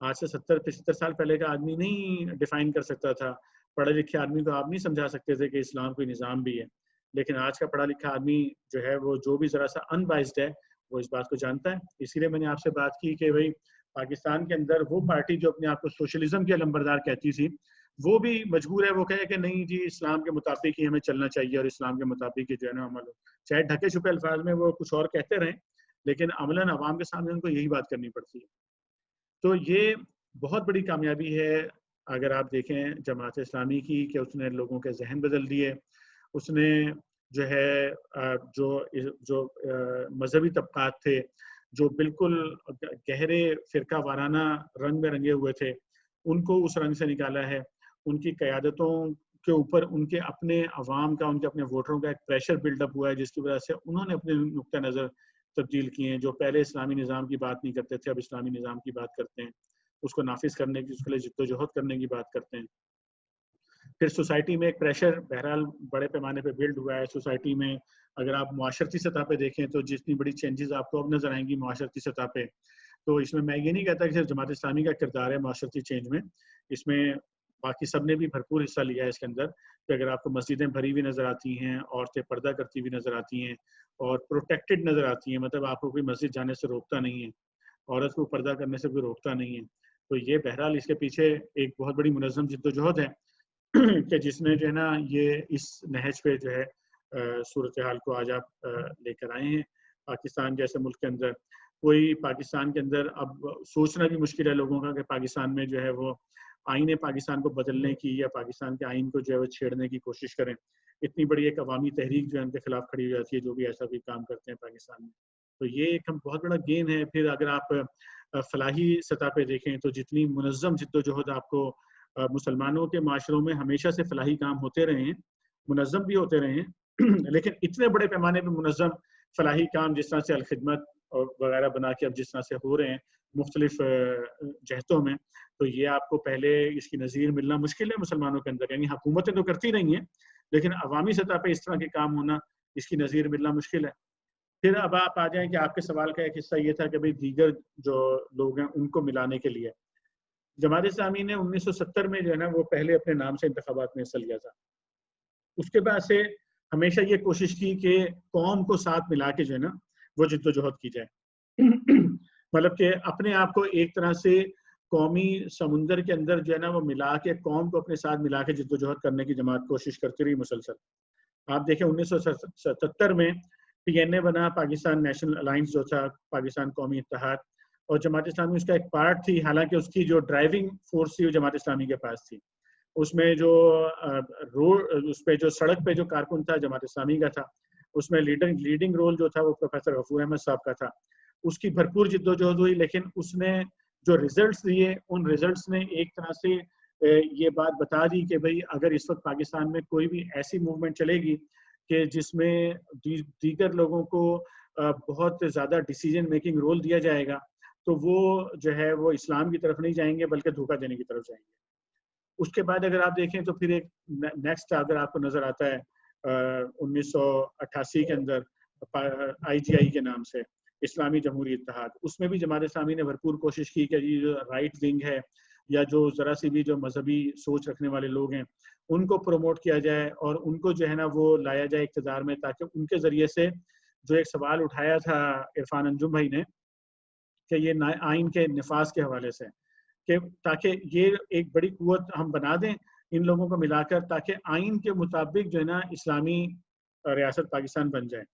آج سے 70-75 سال پہلے کا آدمی نہیں ڈیفائن کر سکتا تھا، پڑھے لکھے آدمی کو آپ نہیں سمجھا سکتے تھے کہ اسلام کوئی نظام بھی ہے. لیکن آج کا پڑھا لکھا آدمی جو ہے وہ جو بھی ذرا سا ان بائسڈ ہے وہ اس بات کو جانتا ہے. اسی لیے میں نے آپ سے بات کی کہ بھائی پاکستان کے اندر وہ پارٹی جو اپنے آپ کو سوشلزم کے علمبردار کہتی تھی وہ بھی مجبور ہے وہ کہے کہ نہیں جی اسلام کے مطابق ہی ہمیں چلنا چاہیے اور اسلام کے مطابق ہی جو ہے نا عمل ہو. چاہے ڈھکے چھپے الفاظ میں وہ کچھ اور کہتے رہیں لیکن عملاً عوام کے سامنے ان کو یہی بات کرنی پڑتی ہے. تو یہ بہت بڑی کامیابی ہے اگر آپ دیکھیں جماعت اسلامی کی کہ اس نے لوگوں کے ذہن بدل دیے. اس نے جو ہے جو مذہبی طبقات تھے جو بالکل گہرے فرقہ وارانہ رنگ میں رنگے ہوئے تھے ان کو اس رنگ سے نکالا ہے. ان کی قیادتوں کے اوپر ان کے اپنے عوام کا، ان کے اپنے ووٹروں کا ایک پریشر بلڈ اپ ہوا ہے جس کی وجہ سے انہوں نے اپنے نقطہ نظر تبدیل کیے ہیں. جو پہلے اسلامی نظام کی بات نہیں کرتے تھے اب اسلامی نظام کی بات کرتے ہیں، اس کو نافذ کرنے کی، اس کے لیے جد و جہد کرنے کی بات کرتے ہیں. پھر سوسائٹی میں ایک پریشر بہرحال بڑے پیمانے پہ بلڈ ہوا ہے. سوسائٹی میں اگر آپ معاشرتی سطح پہ دیکھیں تو جتنی بڑی چینجز آپ کو اب نظر آئیں گی معاشرتی سطح پہ، تو اس میں یہ نہیں کہتا کہ صرف جماعت اسلامی کا کردار ہے معاشرتی چینج میں، اس میں باقی سب نے بھی بھرپور حصہ لیا ہے اس کے اندر. کہ اگر آپ کو مسجدیں بھری ہوئی نظر آتی ہیں، عورتیں پردہ کرتی ہوئی نظر آتی ہیں اور پروٹیکٹڈ نظر آتی ہیں، مطلب آپ کو کوئی مسجد جانے سے روکتا نہیں ہے، عورت کو پردہ کرنے سے کوئی روکتا نہیں ہے، تو یہ بہرحال اس کے پیچھے ایک بہت بڑی منظم جد و جہد ہے کہ جس نے جو ہے نا یہ اس نہج پہ جو ہے صورتحال کو آج آپ لے کر آئے ہیں. پاکستان جیسے ملک کے اندر پاکستان کے اندر اب سوچنا بھی مشکل ہے لوگوں کا کہ پاکستان میں جو ہے وہ آئین پاکستان کو بدلنے کی یا پاکستان کے آئین کو جو ہے وہ چھیڑنے کی کوشش کریں. اتنی بڑی ایک عوامی تحریک جو ہے ان کے خلاف کھڑی ہو جاتی ہے جو بھی ایسا بھی کام کرتے ہیں پاکستان میں. تو یہ ایک بہت بڑا گین ہے. پھر اگر آپ فلاحی سطح پہ دیکھیں تو جتنی منظم جد و جہد آپ کو مسلمانوں کے معاشروں میں ہمیشہ سے فلاحی کام ہوتے رہے ہیں، منظم بھی ہوتے رہے ہیں، لیکن اتنے بڑے پیمانے پہ منظم فلاحی کام جس طرح سے الخدمت اور وغیرہ بنا کے اب جس طرح سے ہو رہے ہیں مختلف جہتوں میں، تو یہ آپ کو پہلے اس کی نظیر ملنا مشکل ہے مسلمانوں کے اندر. یعنی حکومتیں تو کرتی رہی ہیں لیکن عوامی سطح پہ اس طرح کے کام ہونا، اس کی نظیر ملنا مشکل ہے. پھر اب آپ آ جائیں کہ آپ کے سوال کا ایک حصہ یہ تھا کہ بھئی دیگر جو لوگ ہیں ان کو ملانے کے لیے جماعت اسلامی نے 1970 میں جو ہے نا وہ پہلے اپنے نام سے انتخابات میں حصہ لیا تھا. اس کے بعد سے ہمیشہ یہ کوشش کی کہ قوم کو ساتھ ملا کے جو ہے نا وہ جد و جہد کی جائے. مطلب کہ اپنے آپ کو ایک طرح سے قومی سمندر کے اندر جو ہے نا وہ ملا کے قوم کو اپنے ساتھ ملا کے جد و جہد کرنے کی جماعت کوشش کرتی رہی مسلسل. آپ دیکھیں 1977 میں پی این اے بنا، پاکستان نیشنل الائنس جو تھا، پاکستان قومی اتحاد، اور جماعت اسلامی اس کا ایک پارٹ تھی، حالانکہ اس کی جو ڈرائیونگ فورس تھی وہ جماعت اسلامی کے پاس تھی. اس میں جو روڈ، اس پہ جو سڑک پہ جو کارکن تھا جماعت اسلامی کا تھا، اس میں لیڈنگ رول جو تھا وہ پروفیسر غفور احمد صاحب کا تھا. اس کی بھرپور جد و جہد ہوئی، لیکن اس نے جو ریزلٹس دیے ان ریزلٹس نے ایک طرح سے یہ بات بتا دی کہ بھئی اگر اس وقت پاکستان میں کوئی بھی ایسی موومنٹ چلے گی کہ جس میں دیگر لوگوں کو بہت زیادہ ڈیسیجن میکنگ رول دیا جائے گا تو وہ جو ہے وہ اسلام کی طرف نہیں جائیں گے بلکہ دھوکہ دینے کی طرف جائیں گے. اس کے بعد اگر آپ دیکھیں تو پھر ایک نیکسٹ اگر آپ کو نظر آتا ہے 1988 کے اندر آئی جی آئی کے نام سے اسلامی جمہوری اتحاد، اس میں بھی جماعت اسلامی نے بھرپور کوشش کی کہ یہ جو رائٹ ونگ ہے یا جو ذرا سی بھی جو مذہبی سوچ رکھنے والے لوگ ہیں ان کو پروموٹ کیا جائے اور ان کو جو ہے نا وہ لایا جائے اقتدار میں، تاکہ ان کے ذریعے سے جو ایک سوال اٹھایا تھا عرفان انجم بھائی نے کہ یہ آئین کے نفاذ کے حوالے سے، کہ تاکہ یہ ایک بڑی قوت ہم بنا دیں ان لوگوں کو ملا کر، تاکہ آئین کے مطابق جو ہے نا اسلامی ریاست پاکستان بن جائے.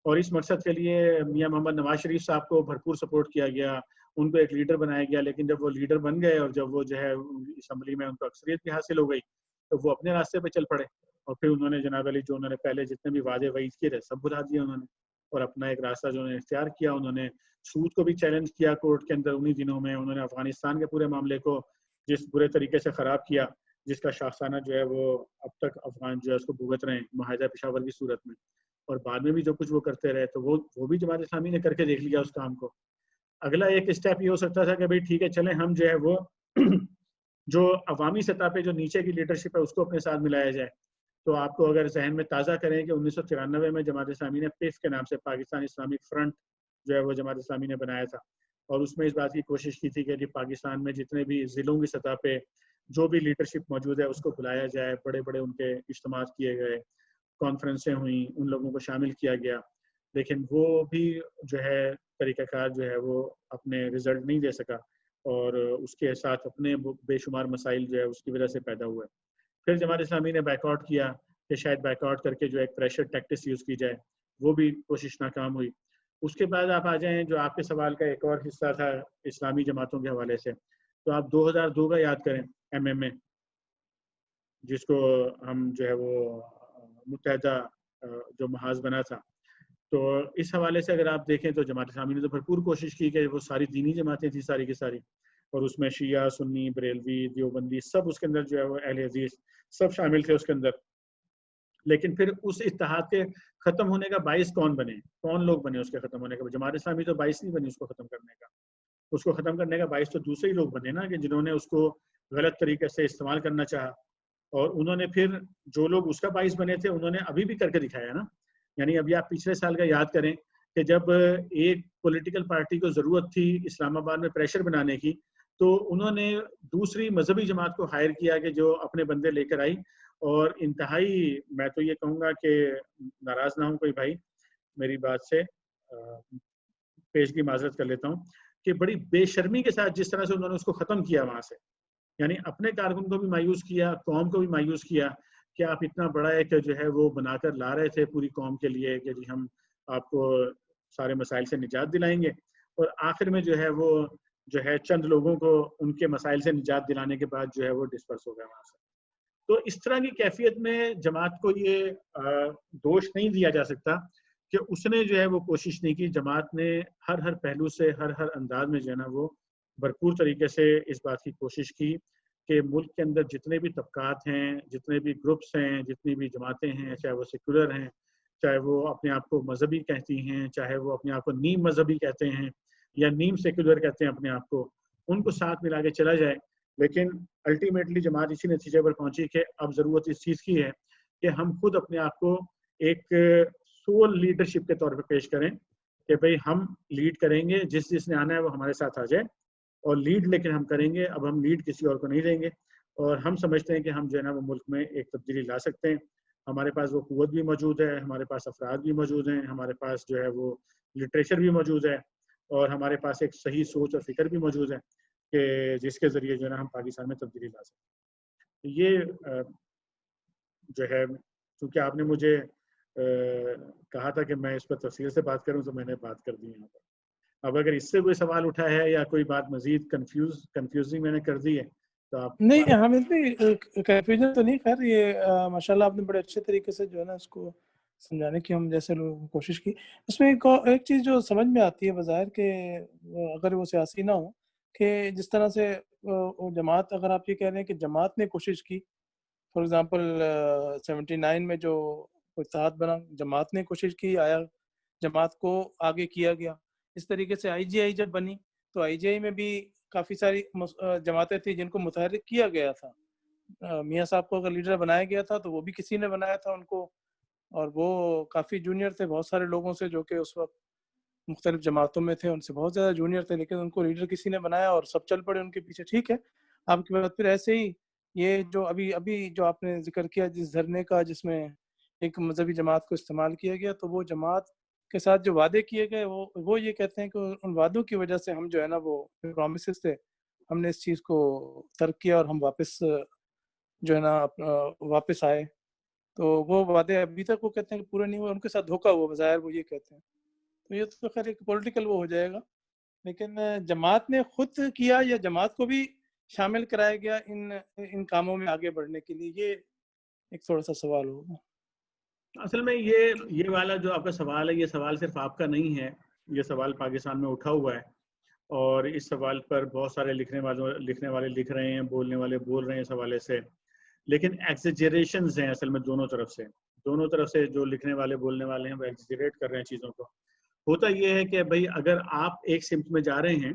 اور اس مقصد کے لیے میاں محمد نواز شریف صاحب کو بھرپور سپورٹ کیا گیا، ان کو ایک لیڈر بنایا گیا. لیکن جب وہ لیڈر بن گئے اور جب وہ جو ہے اسمبلی میں ان کو اکثریت بھی حاصل ہو گئی تو وہ اپنے راستے پہ چل پڑے، اور پھر انہوں نے جناب علی جو انہوں نے پہلے جتنے بھی وعدے وعید کیے تھے سب بھلا دیے انہوں نے، اور اپنا ایک راستہ جو انہوں نے اختیار کیا. انہوں نے سود کو بھی چیلنج کیا کورٹ کے اندر انہی دنوں میں. انہوں نے افغانستان کے پورے معاملے کو جس برے طریقے سے خراب کیا، جس کا شاخسانہ جو ہے وہ اب تک افغان جو ہے اس کو بھگت رہے ہیں معاہدہ پشاور کی صورت میں، اور بعد میں بھی جو کچھ وہ کرتے رہے تو وہ بھی جماعت اسلامی نے کر کے دیکھ لیا اس کام کو. اگلا ایک اسٹیپ یہ ہو سکتا تھا کہ بھئی ٹھیک ہے چلیں ہم جو ہے وہ جو عوامی سطح پہ جو نیچے کی لیڈرشپ ہے اس کو اپنے ساتھ ملایا جائے. تو آپ کو اگر ذہن میں تازہ کریں کہ 1993 میں جماعت اسلامی نے PIF کے نام سے پاکستان اسلامک فرنٹ جو ہے وہ جماعت اسلامی نے بنایا تھا، اور اس میں اس بات کی کوشش کی تھی کہ پاکستان میں جتنے بھی ضلعوں کی سطح پہ جو بھی لیڈرشپ موجود ہے اس کو بلایا جائے، بڑے بڑے ان کے اجتماعات کیے گئے، کانفرنسیں ہوئیں، ان لوگوں کو شامل کیا گیا. لیکن وہ بھی جو ہے طریقہ کار جو ہے وہ اپنے رزلٹ نہیں دے سکا، اور اس کے ساتھ اپنے بے شمار مسائل جو ہے اس کی وجہ سے پیدا ہوئے. پھر جماعت اسلامی نے بیک آؤٹ کیا کہ شاید بیک آؤٹ کر کے جو ایک پریشر ٹیکٹس یوز کی جائے، وہ بھی کوشش ناکام ہوئی. اس کے بعد آپ آ جائیں جو آپ کے سوال کا ایک اور حصہ تھا اسلامی جماعتوں کے حوالے سے، تو آپ 2002 کا یاد کریں MMA، جس کو ہم جو ہے وہ متحدہ جو محاذ بنا تھا. تو اس حوالے سے اگر آپ دیکھیں تو جماعت اسلامی نے تو بھرپور کوشش کی کہ وہ ساری دینی جماعتیں تھیں ساری کی ساری، اور اس میں شیعہ، سنی، بریلوی، دیوبندی سب اس کے اندر جو ہے وہ اہل حدیث سب شامل تھے اس کے اندر. لیکن پھر اس اتحاد کے ختم ہونے کا باعث کون بنے، کون لوگ بنے اس کے ختم ہونے کا؟ جماعت اسلامی تو باعث نہیں بنی اس کو ختم کرنے کا. اس کو ختم کرنے کا باعث تو دوسرے ہی لوگ بنے نا، کہ جنہوں نے اس کو غلط طریقے سے استعمال کرنا چاہا، اور انہوں نے پھر جو لوگ اس کا باعث بنے تھے انہوں نے ابھی بھی کر کے دکھایا نا. یعنی ابھی آپ پچھلے سال کا یاد کریں کہ جب ایک پولیٹیکل پارٹی کو ضرورت تھی اسلام آباد میں پریشر بنانے کی، تو انہوں نے دوسری مذہبی جماعت کو ہائر کیا کہ جو اپنے بندے لے کر آئی، اور انتہائی میں تو یہ کہوں گا کہ ناراض نہ ہوں کوئی بھائی میری بات سے، پیشگی معذرت کر لیتا ہوں، کہ بڑی بے شرمی کے ساتھ جس طرح سے انہوں نے اس کو ختم کیا وہاں سے، یعنی اپنے کارکن کو بھی مایوس کیا، قوم کو بھی مایوس کیا کہ آپ اتنا بڑا ایک جو ہے وہ بنا کر لا رہے تھے پوری قوم کے لیے کہ جی ہم آپ کو سارے مسائل سے نجات دلائیں گے، اور آخر میں جو ہے وہ جو ہے چند لوگوں کو ان کے مسائل سے نجات دلانے کے بعد جو ہے وہ ڈسپرس ہو گیا وہاں سے. تو اس طرح کی کیفیت میں جماعت کو یہ دوش نہیں دیا جا سکتا کہ اس نے جو ہے وہ کوشش نہیں کی. جماعت نے ہر پہلو سے ہر انداز میں جو ہے نا وہ بھرپور طریقے سے اس بات کی کوشش کی کہ ملک کے اندر جتنے بھی طبقات ہیں، جتنے بھی گروپس ہیں، جتنی بھی جماعتیں ہیں، چاہے وہ سیکولر ہیں، چاہے وہ اپنے آپ کو مذہبی کہتی ہیں، چاہے وہ اپنے آپ کو نیم مذہبی کہتے ہیں یا نیم سیکولر کہتے ہیں اپنے آپ کو، ان کو ساتھ ملا کے چلا جائے. لیکن الٹیمیٹلی جماعت اسی نتیجے پر پہنچی کہ اب ضرورت اس چیز کی ہے کہ ہم خود اپنے آپ کو ایک سول لیڈرشپ کے طور پہ پیش کریں کہ بھئی ہم لیڈ کریں گے، جس نے آنا ہے وہ ہمارے ساتھ آ جائے، اور لیڈ لیکن ہم کریں گے. اب ہم لیڈ کسی اور کو نہیں دیں گے، اور ہم سمجھتے ہیں کہ ہم جو ہے نا وہ ملک میں ایک تبدیلی لا سکتے ہیں. ہمارے پاس وہ قوت بھی موجود ہے، ہمارے پاس افراد بھی موجود ہیں، ہمارے پاس جو ہے وہ لٹریچر بھی موجود ہے، اور ہمارے پاس ایک صحیح سوچ اور فکر بھی موجود ہے کہ جس کے ذریعے جو ہے نا ہم پاکستان میں تبدیلی لا سکتے ہیں. یہ جو ہے چونکہ آپ نے مجھے کہا تھا کہ میں اس پر تفصیل سے بات کروں تو میں نے بات کر دی یہاں پر. اب اگر اس سے کوئی سوال اٹھا ہے یا کوئی بات مزید کنفیوزنگ میں نے کر دی ہے تو آپ نہیں، ہمیں بھی کنفیوژن تو نہیں. خیر یہ ماشاءاللہ آپ نے بڑے اچھے طریقے سے جو ہے نا اس کو سمجھانے کی ہم جیسے لوگوں کو کوشش کی. اس میں ایک چیز جو سمجھ میں آتی ہے بظاہر کہ اگر وہ سیاسی نہ ہو، کہ جس طرح سے جماعت، اگر آپ یہ کہہ رہے ہیں کہ جماعت نے کوشش کی، فار ایگزامپل 79 میں جو اتحاد بنا، جماعت نے کوشش کی، آیا جماعت کو آگے کیا گیا. اس طریقے سے آئی جی آئی جب بنی تو آئی جی آئی میں بھی کافی ساری جماعتیں تھیں جن کو متحرک کیا گیا تھا. میاں صاحب کو اگر لیڈر بنایا گیا تھا تو وہ بھی کسی نے بنایا تھا ان کو، اور وہ کافی جونیئر تھے بہت سارے لوگوں سے جو کہ اس وقت مختلف جماعتوں میں تھے، ان سے بہت زیادہ جونیئر تھے، لیکن ان کو لیڈر کسی نے بنایا اور سب چل پڑے ان کے پیچھے. ٹھیک ہے، آپ کی بات. پھر ایسے ہی یہ جو ابھی جو آپ نے ذکر کیا جس دھرنے کا، جس میں ایک مذہبی جماعت کو استعمال کیا گیا، تو وہ جماعت کے ساتھ جو وعدے کیے گئے وہ یہ کہتے ہیں کہ ان وعدوں کی وجہ سے ہم جو ہے نا وہ پرومسز تھے، ہم نے اس چیز کو ترک کیا اور ہم واپس جو ہے نا واپس آئے. تو وہ وعدے ابھی تک وہ کہتے ہیں کہ پورے نہیں ہوئے، ان کے ساتھ دھوکہ ہوا بظاہر، وہ یہ کہتے ہیں. تو یہ تو خیر ایک پولیٹیکل وہ ہو جائے گا. لیکن جماعت نے خود کیا یا جماعت کو بھی شامل کرایا گیا ان کاموں میں آگے بڑھنے کے لیے، یہ ایک تھوڑا سا سوال ہوگا. اصل میں یہ والا جو آپ کا سوال ہے، یہ سوال صرف آپ کا نہیں ہے، یہ سوال پاکستان میں اٹھا ہوا ہے، اور اس سوال پر بہت سارے لکھنے والے لکھ رہے ہیں، بولنے والے بول رہے ہیں اس حوالے سے. لیکن ایکزیجریشنز ہیں اصل میں دونوں طرف سے جو لکھنے والے بولنے والے ہیں وہ ایکزیجریٹ کر رہے ہیں چیزوں کو. ہوتا یہ ہے کہ بھائی اگر آپ ایک سمت میں جا رہے ہیں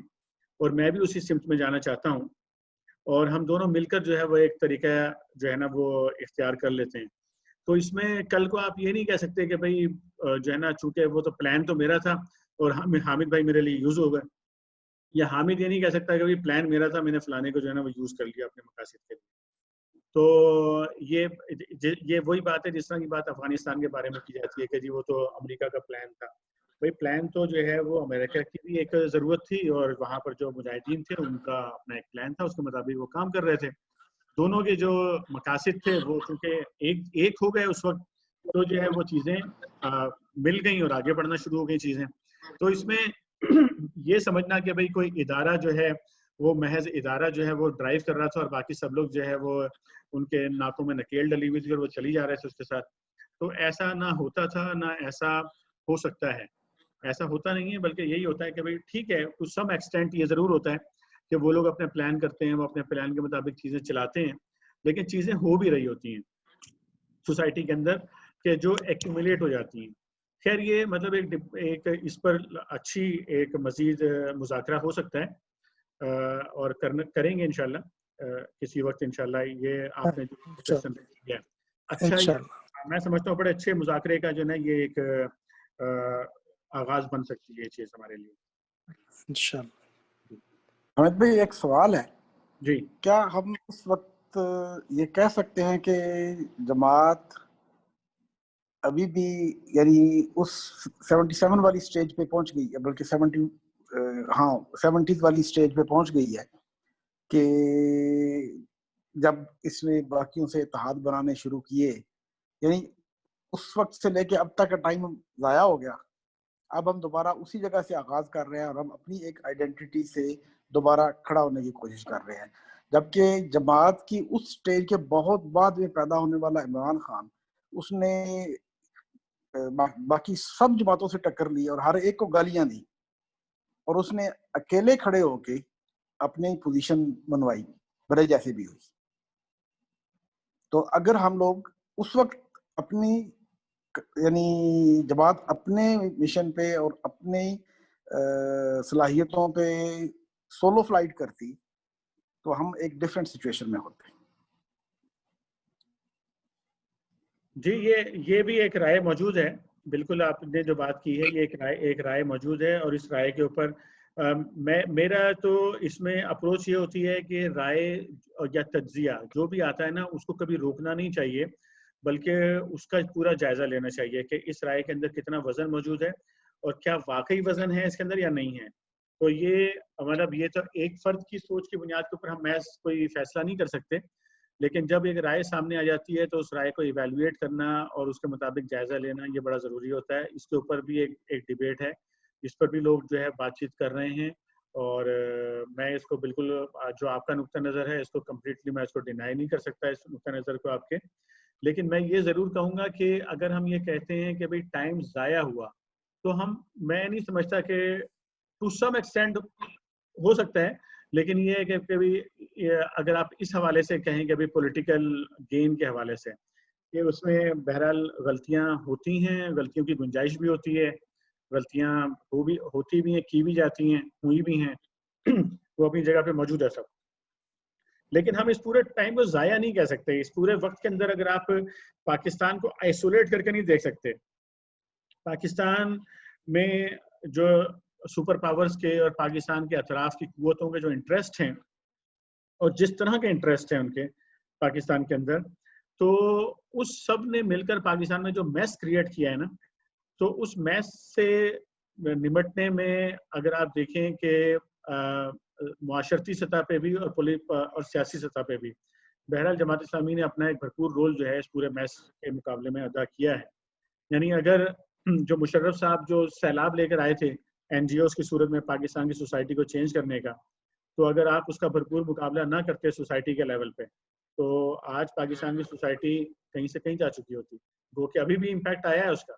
اور میں بھی اسی سمت میں جانا چاہتا ہوں، اور ہم دونوں مل کر جو ہے وہ ایک طریقہ جو ہے نا وہ اختیار کر لیتے ہیں، تو اس میں کل کو آپ یہ نہیں کہہ سکتے کہ بھائی جو ہے نا چونکہ وہ تو پلان تو میرا تھا اور حامد بھائی میرے لیے یوز ہو گئے، یا حامد یہ نہیں کہہ سکتا کہ بھائی پلان میرا تھا، میں نے فلانے کو جو ہے نا وہ یوز کر لیا اپنے مقاصد کے لیے. تو یہ وہی بات ہے جس طرح کی بات افغانستان کے بارے میں کی جاتی ہے کہ جی وہ تو امریکہ کا پلان تھا. بھائی پلان تو جو ہے وہ امریکہ کی بھی ایک ضرورت تھی، اور وہاں پر جو مجاہدین تھے ان کا اپنا ایک پلان تھا، اس کے مطابق وہ کام کر رہے تھے. دونوں کے جو مقاصد تھے وہ چونکہ ایک ہو گئے اس وقت، تو جو ہے وہ چیزیں مل گئیں اور آگے بڑھنا شروع ہو گئی چیزیں. تو اس میں یہ سمجھنا کہ بھئی کوئی ادارہ جو ہے وہ محض ادارہ جو ہے وہ ڈرائیو کر رہا تھا اور باقی سب لوگ جو ہے وہ ان کے ناکوں میں نکیل ڈلی ہوئی تھی اور وہ چلی جا رہے تھے اس کے ساتھ، تو ایسا نہ ہوتا تھا نہ ایسا ہو سکتا ہے. ایسا ہوتا نہیں ہے، بلکہ یہی ہوتا ہے کہ بھئی ٹھیک ہے ٹو سم ایکسٹینٹ یہ ضرور ہوتا ہے کہ وہ لوگ اپنے پلان کرتے ہیں، وہ اپنے پلان کے مطابق چیزیں چلاتے ہیں، لیکن چیزیں ہو بھی رہی ہوتی ہیں سوسائٹی کے اندر کہ جو ایکومولیٹ ہو جاتی ہیں. خیر یہ مطلب ایک اس پر اچھی ایک مزید مذاکرہ ہو سکتا ہے اور کریں گے انشاءاللہ کسی وقت انشاءاللہ. یہ آپ نے جو کوشچن کیا اچھا، میں سمجھتا ہوں بڑے اچھے مذاکرے کا جو نا یہ ایک آغاز بن سکتی ہے یہ چیز ہمارے لیے انشاءاللہ. حمید بھائی ایک سوال ہے جی، کیا ہم اس وقت یہ کہہ سکتے ہیں کہ جماعت ابھی بھی یعنی اس 77 والی سٹیج پہ پہنچ گئی ہے، بلکہ 70 والی سٹیج پہ پہنچ گئی ہے کہ جب اس نے باقیوں سے اتحاد بنانے شروع کیے، یعنی اس وقت سے لے کے اب تک کا ٹائم ضائع ہو گیا، اب ہم دوبارہ اسی جگہ سے آغاز کر رہے ہیں اور ہم اپنی ایک آئیڈینٹی سے دوبارہ کھڑا ہونے کی کوشش کر رہے ہیں، جبکہ جماعت کی اس سٹیج کے بہت بعد میں پیدا ہونے والا عمران خان، اس نے باقی سب جماعتوں سے ٹکر لی اور ہر ایک کو گالیاں دی، اور اس نے اکیلے کھڑے ہو کے اپنی پوزیشن منوائی. برے جیسے بھی ہوئی. تو اگر ہم لوگ اس وقت اپنی یعنی جماعت اپنے مشن پہ اور اپنی صلاحیتوں پہ سولو فلائٹ کرتی تو ہم ایک ڈفرینٹ سچویشن میں ہوتے. جی یہ بھی ایک رائے موجود ہے. بالکل آپ نے جو بات کی ہے یہ ایک رائے موجود ہے, اور اس رائے کے اوپر میرا تو اس میں اپروچ یہ ہوتی ہے کہ رائے یا تجزیہ جو بھی آتا ہے نا اس کو کبھی روکنا نہیں چاہیے, بلکہ اس کا پورا جائزہ لینا چاہیے کہ اس رائے کے اندر کتنا وزن موجود ہے اور کیا واقعی وزن ہے اس کے اندر یا نہیں ہے. تو یہ مطلب یہ تو ایک فرد کی سوچ کی بنیاد کے اوپر ہم محض کوئی فیصلہ نہیں کر سکتے, لیکن جب ایک رائے سامنے آ جاتی ہے تو اس رائے کو ایویلویٹ کرنا اور اس کے مطابق جائزہ لینا یہ بڑا ضروری ہوتا ہے. اس کے اوپر بھی ایک ڈیبیٹ ہے, اس پر بھی لوگ جو ہے بات چیت کر رہے ہیں, اور میں اس کو بالکل جو آپ کا نقطہ نظر ہے اس کو کمپلیٹلی میں اس کو ڈینائی نہیں کر سکتا اس نقطہ نظر کو آپ کے, لیکن میں یہ ضرور کہوں گا کہ اگر ہم یہ کہتے ہیں کہ بھئی ٹائم ضائع ہوا تو میں نہیں سمجھتا کہ ٹو سم ایکسٹینٹ ہو سکتا ہے, لیکن یہ ہے کہ کبھی اگر آپ اس حوالے سے کہیں کہ پولیٹیکل گین کے حوالے سے کہ اس میں بہرحال غلطیاں ہوتی ہیں, غلطیوں کی گنجائش بھی ہوتی ہے, غلطیاں ہوتی بھی ہیں, کی بھی جاتی ہیں, ہوئی بھی ہیں, وہ اپنی جگہ پہ موجود ہے سب, لیکن ہم اس پورے ٹائم کو ضائع نہیں کہہ سکتے. اس پورے وقت کے اندر اگر آپ پاکستان کو آئسولیٹ کر کے نہیں دیکھ سکتے. پاکستان میں جو سپر پاورز کے اور پاکستان کے اطراف کی قوتوں کے جو انٹرسٹ ہیں اور جس طرح کے انٹرسٹ ہیں ان کے پاکستان کے اندر, تو اس سب نے مل کر پاکستان میں جو میس کریٹ کیا ہے نا, تو اس میس سے نمٹنے میں اگر آپ دیکھیں کہ معاشرتی سطح پہ بھی اور سیاسی سطح پہ بھی بہرحال جماعت اسلامی نے اپنا ایک بھرپور رول جو ہے اس پورے میس کے مقابلے میں ادا کیا ہے. یعنی اگر جو مشرف صاحب جو سیلاب لے کر آئے تھے این جی اوز کی صورت میں پاکستان کی سوسائٹی کو چینج کرنے کا, تو اگر آپ اس کا بھرپور مقابلہ نہ کرتے سوسائٹی کے لیول پہ تو آج پاکستان کی سوسائٹی کہیں سے کہیں جا چکی ہوتی. وہ کہ ابھی بھی امپیکٹ آیا ہے اس کا,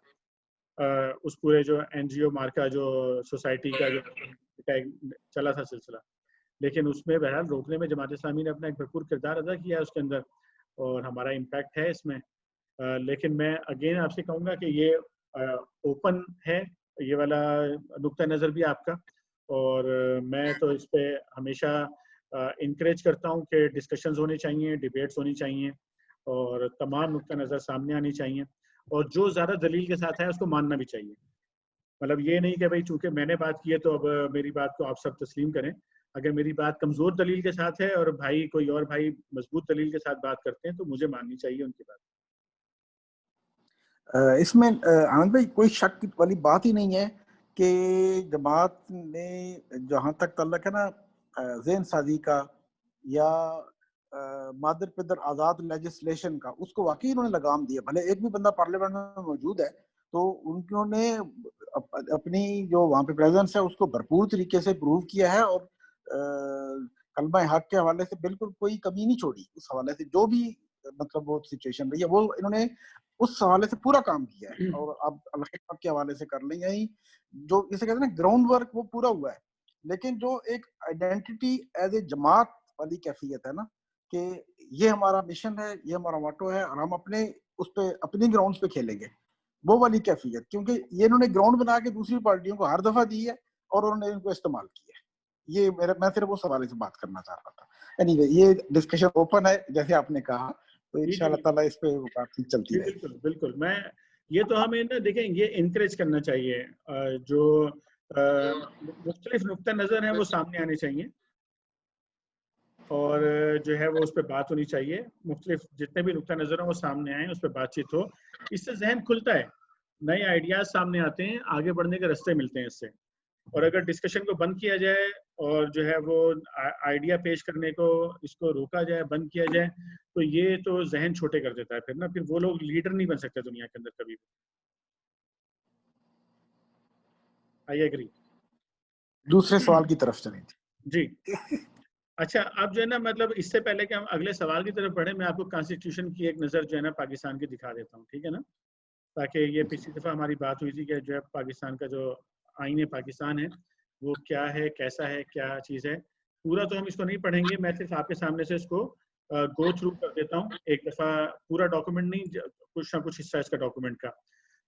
اس پورے جو این جی او مارکا جو سوسائٹی کا جو چلا تھا سلسلہ, لیکن اس میں بہرحال روکنے میں جماعت اسلامی نے اپنا ایک بھرپور کردار ادا کیا ہے اس کے اندر, اور ہمارا امپیکٹ ہے اس میں. لیکن میں اگین آپ سے کہوں گا کہ یہ اوپن ہے یہ والا نقطہ نظر بھی آپ کا, اور میں تو اس پہ ہمیشہ انکریج کرتا ہوں کہ ڈسکشنز ہونی چاہیے, ڈیبیٹس ہونی چاہیے, اور تمام نقطہ نظر سامنے آنی چاہیے, اور جو زیادہ دلیل کے ساتھ ہے اس کو ماننا بھی چاہیے. مطلب یہ نہیں کہ بھائی چونکہ میں نے بات کی ہے تو اب میری بات کو آپ سب تسلیم کریں. اگر میری بات کمزور دلیل کے ساتھ ہے اور بھائی کوئی اور بھائی مضبوط دلیل کے ساتھ بات کرتے ہیں تو مجھے ماننی چاہیے ان کی بات. اس میں آنند بھائی کوئی شک والی بات ہی نہیں ہے کہ جماعت نے جہاں تک تعلق ہے نا ذہن سازی کا یا مادر پدر آزاد لیجسلیشن کا, اس کو واقعی انہوں نے لگام دیا. بھلے ایک بھی بندہ پارلیمنٹ میں موجود ہے تو انہوں نے اپنی جو وہاں پہ پریزنس ہے اس کو بھرپور طریقے سے پروو کیا ہے, اور کلمہ حق کے حوالے سے بالکل کوئی کمی نہیں چھوڑی. اس حوالے سے جو بھی مطلب وہ سچویشن رہی ہے وہ انہوں نے اس حوالے سے پورا کام کیا ہے. اور اب اللہ کے حوالے سے کر لیں, یہی جو جسے کہتے ہیں نا گراؤنڈ ورک وہ پورا ہوا ہے. لیکن جو ایک آئیڈینٹی ایز اے جماعت والی کیفیت ہے نا کہ یہ ہمارا مشن ہے, یہ ہمارا موٹو ہے, اور ہم اپنے اس پہ اپنی گراؤنڈ پہ کھیلیں گے, وہ والی کیفیت, کیونکہ یہ انہوں نے گراؤنڈ بنا کے دوسری پارٹیوں کو ہر دفعہ دی ہے اور انہوں نے ان کو استعمال کیا ہے. یہ میں صرف اس حوالے سے بات کرنا چاہ رہا تھا. anyway, یہ ڈسکشن اوپن ہے جیسے آپ نے کہا, تو ان شاء اللہ تعالیٰ اس پہ بات چلتی رہے. بالکل بالکل, میں یہ تو ہمیں نا دیکھیں یہ انکریج کرنا چاہیے, جو مختلف نقطہ نظر ہیں وہ سامنے آنے چاہیے, اور جو ہے وہ اس پہ بات ہونی چاہیے. مختلف جتنے بھی نقطہ نظر ہیں وہ سامنے آئیں, اس پہ بات چیت ہو, اس سے ذہن کھلتا ہے, نئے آئیڈیاز سامنے آتے ہیں, آگے بڑھنے کے راستے ملتے ہیں اس سے. اور اگر ڈسکشن کو بند کیا جائے اور جو ہے وہ آئیڈیا پیش کرنے کو اس کو روکا جائے, بند کیا جائے, تو یہ تو ذہن چھوٹے کر دیتا ہے پھر نا, پھر وہ لوگ لیڈر نہیں بن سکتے دنیا کے اندر کبھی بھی. I agree. دوسرے سوال کی طرف چلیں جی. اچھا, اب جو ہے نا مطلب اس سے پہلے کہ ہم اگلے سوال کی طرف بڑھیں, میں آپ کو کانسٹیٹیوشن کی ایک نظر جو ہے نا پاکستان کی دکھا دیتا ہوں, ٹھیک ہے نا, تاکہ یہ پچھلی دفعہ ہماری بات ہوئی تھی کہ جو ہے پاکستان کا جو آئین پاکستان ہے وہ کیا ہے, کیسا ہے, کیا چیز ہے, پورا تو ہم اس کو نہیں پڑھیں گے, میں صرف آپ کے سامنے سے اس کو گو تھرو کر دیتا ہوں ایک دفعہ, پورا ڈاکومنٹ نہیں, کچھ نہ کچھ حصہ اس کا ڈاکومنٹ کا,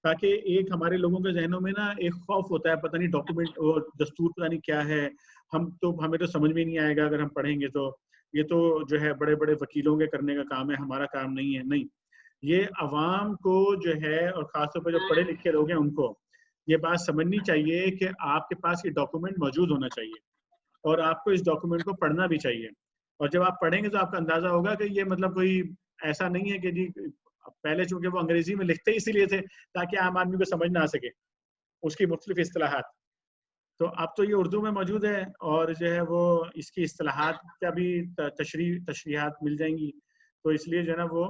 تاکہ ایک ہمارے لوگوں کے ذہنوں میں نا ایک خوف ہوتا ہے, پتہ نہیں ڈاکومنٹ اور دستور پتہ نہیں کیا ہے, ہمیں تو سمجھ میں نہیں آئے گا اگر ہم پڑھیں گے تو, یہ تو جو ہے بڑے بڑے وکیلوں کے کرنے کا کام ہے, ہمارا کام نہیں ہے. نہیں, یہ عوام کو جو ہے, اور خاص طور پہ جو پڑھے لکھے لوگ ہیں ان کو یہ بات سمجھنی چاہیے کہ آپ کے پاس یہ ڈاکومنٹ موجود ہونا چاہیے, اور آپ کو اس ڈاکومنٹ کو پڑھنا بھی چاہیے. اور جب آپ پڑھیں گے تو آپ کا اندازہ ہوگا کہ یہ مطلب کوئی ایسا نہیں ہے کہ جی پہلے چونکہ وہ انگریزی میں لکھتے اسی لیے تھے تاکہ عام آدمی کو سمجھ نہ آ سکے اس کی مختلف اصطلاحات, تو اب تو یہ اردو میں موجود ہے, اور جو ہے وہ اس کی اصطلاحات کا بھی تشریحات مل جائیں گی. تو اس لیے جو ہے نا وہ,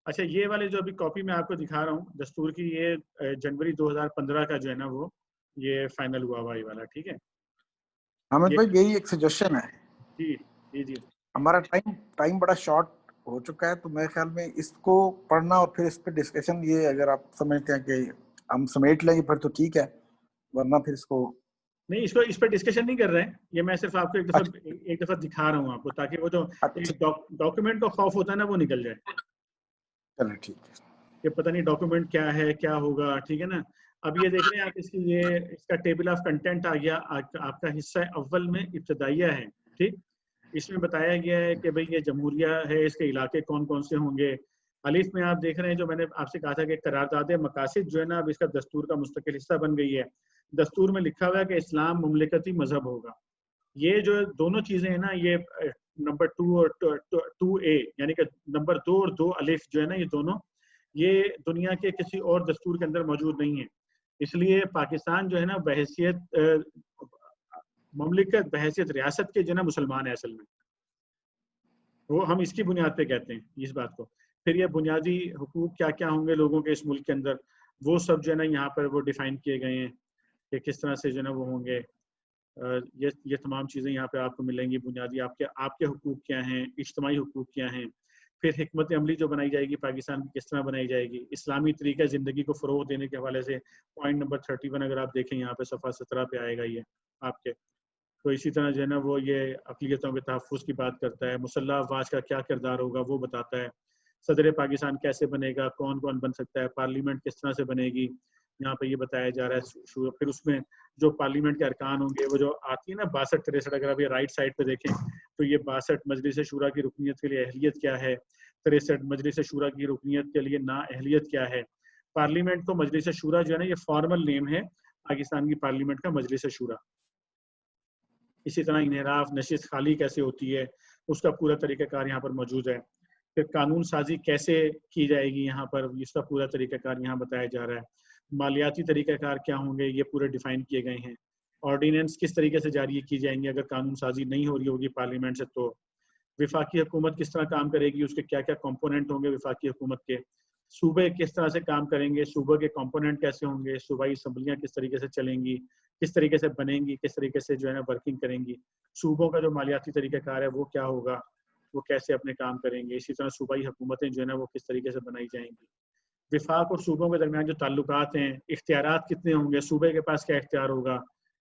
اچھا یہ والے جو ابھی کاپی میں آپ کو دکھا رہا ہوں دستور کی, یہ جنوری 2015 کا جو ہے نا وہ یہ فائنل ہوا ہوا یہ والا, ٹھیک ہے حامد بھائی یہی ایک سجیشن ہے. جی جی جی, ہمارا ٹائم بڑا شارٹ ہو چکا ہے, تو میرے خیال میں اس کو پڑھنا اور پھر اس پہ ڈسکشن, یہ اگر آپ سمجھتے ہیں کہ ہم سمیٹ لیں گے پھر تو ٹھیک ہے, ورنہ پھر اس کو نہیں, اس پہ ڈسکشن نہیں کر رہے ہیں, یہ میں صرف آپ کو ایک دفعہ دکھا رہا ہوں آپ کو, تاکہ وہ جو ڈاکومنٹ کا خوف ہوتا ہے نا وہ نکل جائے. چلیں ٹھیک ہے, کہ پتہ نہیں ڈاکومنٹ کیا ہے, کیا ہوگا, ٹھیک ہے نا. اب یہ دیکھ رہے ہیں آپ, اس کا ٹیبل آف کنٹینٹ آ گیا, آپ کا حصہ اول میں ابتدائیہ ہے, ٹھیک. اس میں بتایا گیا ہے کہ بھئی یہ جمہوریہ ہے, اس کے علاقے کون کون سے ہوں گے. الف میں آپ دیکھ رہے ہیں جو میں نے آپ سے کہا تھا کہ قرارداد مقاصد جو ہے نا اب اس کا دستور کا مستقل حصہ بن گئی ہے. دستور میں لکھا ہوا ہے کہ اسلام مملکتی مذہب ہوگا. یہ جو دونوں چیزیں ہیں نا, یہ نمبر 2 اور 2A یعنی کہ نمبر 2 اور 2 الف جو ہے نا, یہ دونوں یہ دنیا کے کسی اور دستور کے اندر موجود نہیں ہے. اس لیے پاکستان جو ہے نا بحیثیت مملکت, بحیثیت ریاست کے جو ہے نا مسلمان ہے اصل میں, وہ ہم اس کی بنیاد پہ کہتے ہیں اس بات کو. پھر یہ بنیادی حقوق کیا کیا ہوں گے لوگوں کے اس ملک کے اندر, وہ سب جو ہے نا یہاں پر وہ ڈیفائن کیے گئے ہیں کہ کس طرح سے جو ہے نا وہ ہوں گے. یہ تمام چیزیں یہاں پہ آپ کو ملیں گی. بنیادی آپ کے حقوق کیا ہیں, اجتماعی حقوق کیا ہیں, پھر حکمت عملی جو بنائی جائے گی پاکستان کی کس طرح بنائی جائے گی, اسلامی طریقہ زندگی کو فروغ دینے کے حوالے سے پوائنٹ نمبر 31 اگر آپ دیکھیں یہاں پہ صفحہ 17 پہ آئے گا یہ آپ کے. تو اسی طرح جو ہے نا وہ یہ اقلیتوں کے تحفظ کی بات کرتا ہے, مسلح افواج کا کیا کردار ہوگا وہ بتاتا ہے, صدر پاکستان کیسے بنے گا, کون کون بن سکتا ہے, پارلیمنٹ کس طرح سے بنے گی, یہاں پہ یہ بتایا جا رہا ہے. پھر اس میں جو پارلیمنٹ کے ارکان ہوں گے, وہ جو آتی ہے نا 62-63, اگر آپ یہ رائٹ سائڈ پہ دیکھیں تو یہ 62 مجلس شورا کی رکنیت کے لیے اہلیت کیا ہے, 63 مجلس شورا کی رکنیت کے لیے نا اہلیت کیا ہے. پارلیمنٹ کو مجلس شورا جو ہے نا یہ فارمل نیم ہے پاکستان کی پارلیمنٹ کا, مجلس شورا. اسی طرح انحراف نشست خالی کیسے ہوتی ہے, اس کا پورا طریقہ کار یہاں پر موجود ہے. پھر قانون سازی کیسے کی جائے گی یہاں پر, اس کا پورا طریقہ کار یہاں بتایا جا رہا ہے. مالیاتی طریقہ کار کیا ہوں گے, یہ پورے ڈیفائن کیے گئے ہیں. آرڈیننس کس طریقے سے جاری کی جائیں گے اگر قانون سازی نہیں ہو رہی ہوگی پارلیمنٹ سے, تو وفاقی حکومت کس طرح کام کرے گی, اس کے کیا کیا کمپوننٹ ہوں گے وفاقی حکومت کے. صوبے کس طرح سے کام کریں گے, صوبے کے کمپوننٹ کیسے ہوں گے, صوبائی اسمبلیاں کس طریقے سے چلیں گی, کس طریقے سے بنیں گی, کس طریقے سے جو ہے نا ورکنگ کریں گی. صوبوں کا جو مالیاتی طریقہ کار ہے وہ کیا ہوگا, وہ کیسے اپنے کام کریں گے. اسی طرح صوبائی حکومتیں جو ہے نا وہ کس طریقے سے بنائی جائیں گی. وفاق اور صوبوں کے درمیان جو تعلقات ہیں, اختیارات کتنے ہوں گے, صوبے کے پاس کیا اختیار ہوگا,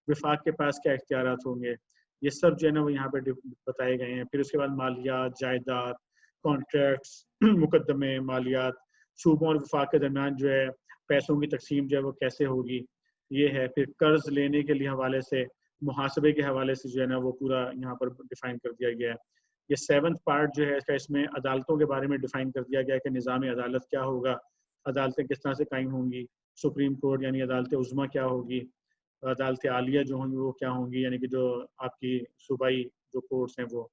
وفاق کے پاس کیا اختیارات ہوں گے, یہ سب جو ہے نا وہ یہاں پہ بتائے گئے ہیں. پھر اس کے بعد مالیات, جائیداد, کانٹریکٹس, مقدمے, مالیات, صوبوں اور وفاق کے درمیان جو ہے پیسوں کی تقسیم جو ہے وہ کیسے ہوگی, یہ ہے. پھر قرض لینے کے لیے حوالے سے, محاسبے کے حوالے سے جو ہے نا وہ پورا یہاں پر ڈیفائن کر دیا گیا ہے. یہ 7th پارٹ جو ہے اس میں عدالتوں کے بارے میں ڈیفائن کر دیا گیا ہے کہ نظام عدالت کیا ہوگا, عدالتیں کس طرح سے قائم ہوں گی, سپریم کورٹ یعنی عدالت عظمیٰ کیا ہوگی, عدالت عالیہ جو ہوں گی وہ کیا ہوں گی یعنی کہ جو آپ کی صوبائی جو کورٹس ہیں وہ.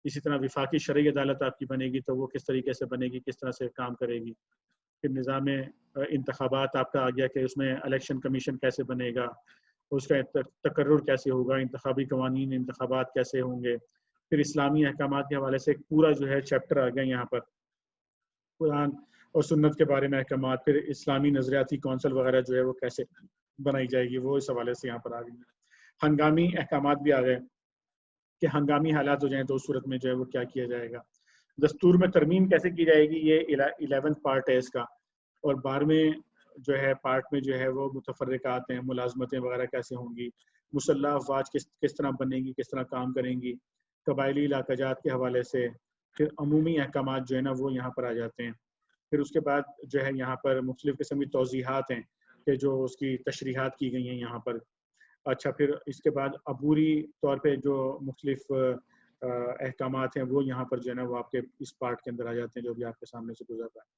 اسی طرح وفاقی شرعی عدالت آپ کی بنے گی تو وہ کس طریقے سے بنے گی, کس طرح سے کام کرے گی. پھر نظام انتخابات آپ کا آ گیا کہ اس میں الیکشن کمیشن کیسے بنے گا, اس کا تقرر کیسے ہوگا, انتخابی قوانین, انتخابات کیسے ہوں گے. پھر اسلامی احکامات کے حوالے سے ایک پورا جو ہے چیپٹر آ گیا یہاں پر, قرآن اور سنت کے بارے میں احکامات. پھر اسلامی نظریاتی کونسل وغیرہ جو ہے وہ کیسے بنائی جائے گی, وہ اس حوالے سے یہاں پر آ گئی. ہنگامی احکامات بھی آ گئے کہ ہنگامی حالات ہو جائیں تو اس صورت میں جو ہے وہ کیا کیا جائے گا. دستور میں ترمیم کیسے کی جائے گی, یہ 11th پارٹ ہے اس کا. اور 12ویں جو ہے پارٹ میں جو ہے وہ متفرقات ہیں, ملازمتیں وغیرہ کیسے ہوں گی, مسلح افواج کس طرح بنے گی, کس طرح کام کریں گی. قبائلی علاقجات کے حوالے سے، پھر عمومی احکامات جو ہے نا وہ یہاں پر آ جاتے ہیں. پھر اس کے بعد جو ہے یہاں پر مختلف قسم کی توضیحات ہیں کہ جو اس کی تشریحات کی گئی ہیں یہاں پر. اچھا پھر اس کے بعد عبوری طور پہ جو مختلف احکامات ہیں وہ یہاں پر جو ہے نا وہ آپ کے اس پارٹ کے اندر آ جاتے ہیں جو بھی آپ کے سامنے سے گزر رہا ہے.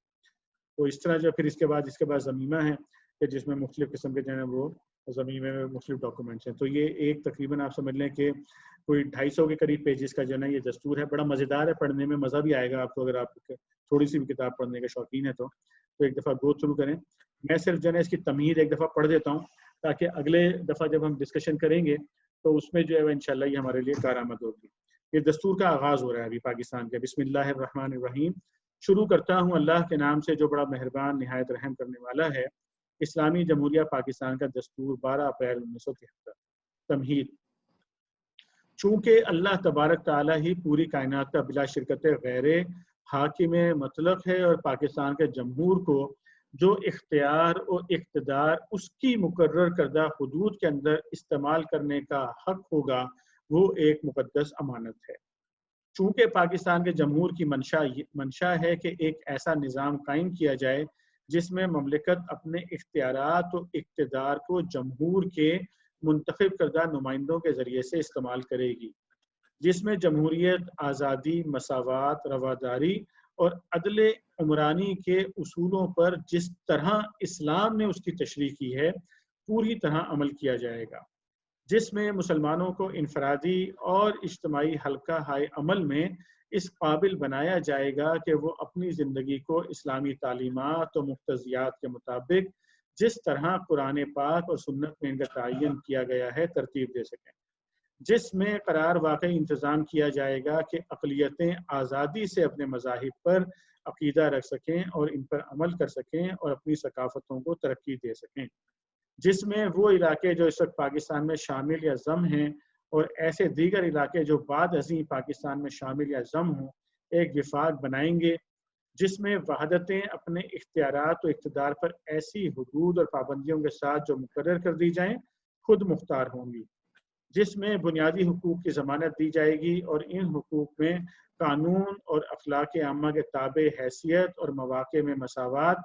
تو اس طرح جو پھر اس کے بعد ضمیمہ ہے کہ جس میں مختلف قسم کے جو ہے وہ ضمیمے میں مختلف ڈاکومنٹس ہیں. تو یہ ایک تقریباً آپ سمجھ لیں کہ کوئی 250 کے قریب پیجز کا جو ہے نا یہ دستور ہے. بڑا مزیدار ہے پڑھنے میں، مزہ بھی آئے گا آپ کو اگر آپ تھوڑی سی بھی کتاب پڑھنے کے شوقین ہیں تو ایک دفعہ گو تھرو کریں. میں صرف جو ہے نا اس کی تمہید ایک دفعہ پڑھ دیتا ہوں تاکہ اگلے دفعہ جب ہم ڈسکشن کریں گے تو اس میں جو ہے انشاءاللہ یہ ہمارے لیے کارآمد ہوگی. یہ دستور کا آغاز ہو رہا ہے ابھی پاکستان کے. بسم اللہ الرحمن الرحیم. شروع کرتا ہوں اللہ کے نام سے جو بڑا مہربان نہایت رحم کرنے والا ہے. اسلامی جمہوریہ پاکستان کا دستور 12 اپریل 1973. تمہید. چونکہ اللہ تبارک تعالیٰ ہی پوری کائنات کا بلا شرکت غیر حاکم مطلق ہے اور پاکستان کے جمہور کو جو اختیار اور اقتدار اس کی مقرر کردہ حدود کے اندر استعمال کرنے کا حق ہوگا وہ ایک مقدس امانت ہے. چونکہ پاکستان کے جمہور کی منشا ہے کہ ایک ایسا نظام قائم کیا جائے جس میں مملکت اپنے اختیارات و اقتدار کو جمہور کے منتخب کردہ نمائندوں کے ذریعے سے استعمال کرے گی، جس میں جمہوریت، آزادی، مساوات، رواداری اور عدل عمرانی کے اصولوں پر جس طرح اسلام نے اس کی تشریح کی ہے پوری طرح عمل کیا جائے گا، جس میں مسلمانوں کو انفرادی اور اجتماعی حلقہ ہائے عمل میں اس قابل بنایا جائے گا کہ وہ اپنی زندگی کو اسلامی تعلیمات و مقتضیات کے مطابق جس طرح قرآن پاک اور سنت میں ان کا تعین کیا گیا ہے ترتیب دے سکیں، جس میں قرار واقعی انتظام کیا جائے گا کہ اقلیتیں آزادی سے اپنے مذاہب پر عقیدہ رکھ سکیں اور ان پر عمل کر سکیں اور اپنی ثقافتوں کو ترقی دے سکیں، جس میں وہ علاقے جو اس وقت پاکستان میں شامل یا ضم ہیں اور ایسے دیگر علاقے جو بعد ازیں پاکستان میں شامل یا ضم ہوں ایک وفاق بنائیں گے، جس میں وحدتیں اپنے اختیارات و اقتدار پر ایسی حدود اور پابندیوں کے ساتھ جو مقرر کر دی جائیں خود مختار ہوں گی، جس میں بنیادی حقوق کی ضمانت دی جائے گی اور ان حقوق میں قانون اور اخلاق عامہ کے تابع حیثیت اور مواقع میں مساوات،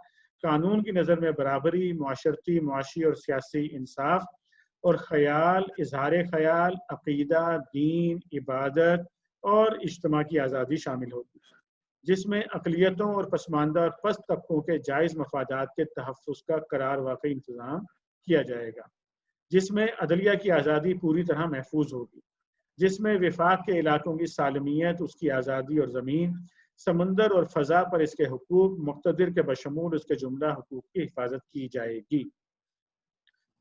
قانون کی نظر میں برابری، معاشرتی، معاشی اور سیاسی انصاف اور خیال، اظہار خیال، عقیدہ، دین، عبادت اور اجتماع کی آزادی شامل ہوگی، جس میں اقلیتوں اور پسماندہ اور پست طبقوں کے جائز مفادات کے تحفظ کا قرار واقعی انتظام کیا جائے گا، جس میں عدلیہ کی آزادی پوری طرح محفوظ ہوگی، جس میں وفاق کے علاقوں کی سالمیت، اس کی آزادی اور زمین، سمندر اور فضا پر اس کے حقوق، مقتدر کے بشمول اس کے جملہ حقوق کی حفاظت کی جائے گی،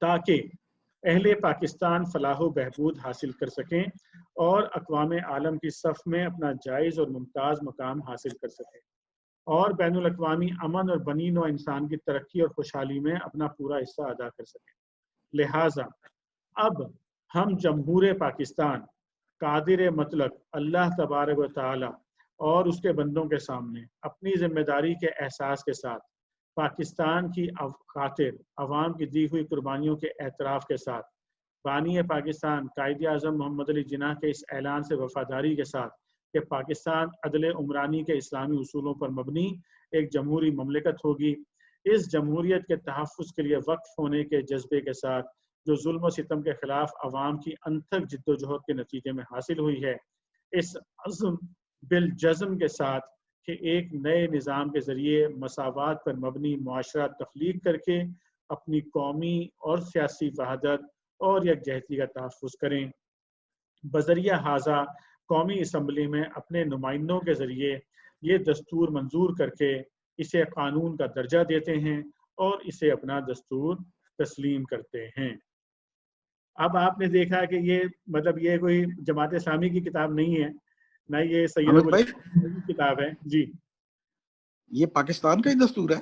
تاکہ اہل پاکستان فلاح و بہبود حاصل کر سکیں اور اقوام عالم کی صف میں اپنا جائز اور ممتاز مقام حاصل کر سکیں اور بین الاقوامی امن اور بنی نوع انسان کی ترقی اور خوشحالی میں اپنا پورا حصہ ادا کر سکیں۔ لہٰذا اب ہم جمہور پاکستان قادر مطلق اللہ تبارک و تعالی اور اس کے بندوں کے سامنے اپنی ذمہ داری کے احساس کے ساتھ پاکستان کی خاطر عوام کی دی ہوئی قربانیوں کے اعتراف کے ساتھ بانی پاکستان قائد اعظم محمد علی جناح کے اس اعلان سے وفاداری کے ساتھ کہ پاکستان عدل عمرانی کے اسلامی اصولوں پر مبنی ایک جمہوری مملکت ہوگی، اس جمہوریت کے تحفظ کے لیے وقف ہونے کے جذبے کے ساتھ جو ظلم و ستم کے خلاف عوام کی انتھک جد و جہد کے نتیجے میں حاصل ہوئی ہے، اس عزم بالجزم کے ساتھ کہ ایک نئے نظام کے ذریعے مساوات پر مبنی معاشرہ تخلیق کر کے اپنی قومی اور سیاسی وحدت اور یکجہتی کا تحفظ کریں، بذریعہ ہذا قومی اسمبلی میں اپنے نمائندوں کے ذریعے یہ دستور منظور کر کے اسے قانون کا درجہ دیتے ہیں اور اسے اپنا دستور تسلیم کرتے ہیں۔ اب آپ نے دیکھا کہ یہ مطلب یہ کوئی جماعت اسلامی کی کتاب نہیں ہے، نہ یہ سید ابو کی کتاب ہے۔ جی یہ پاکستان کا ہی دستور ہے؟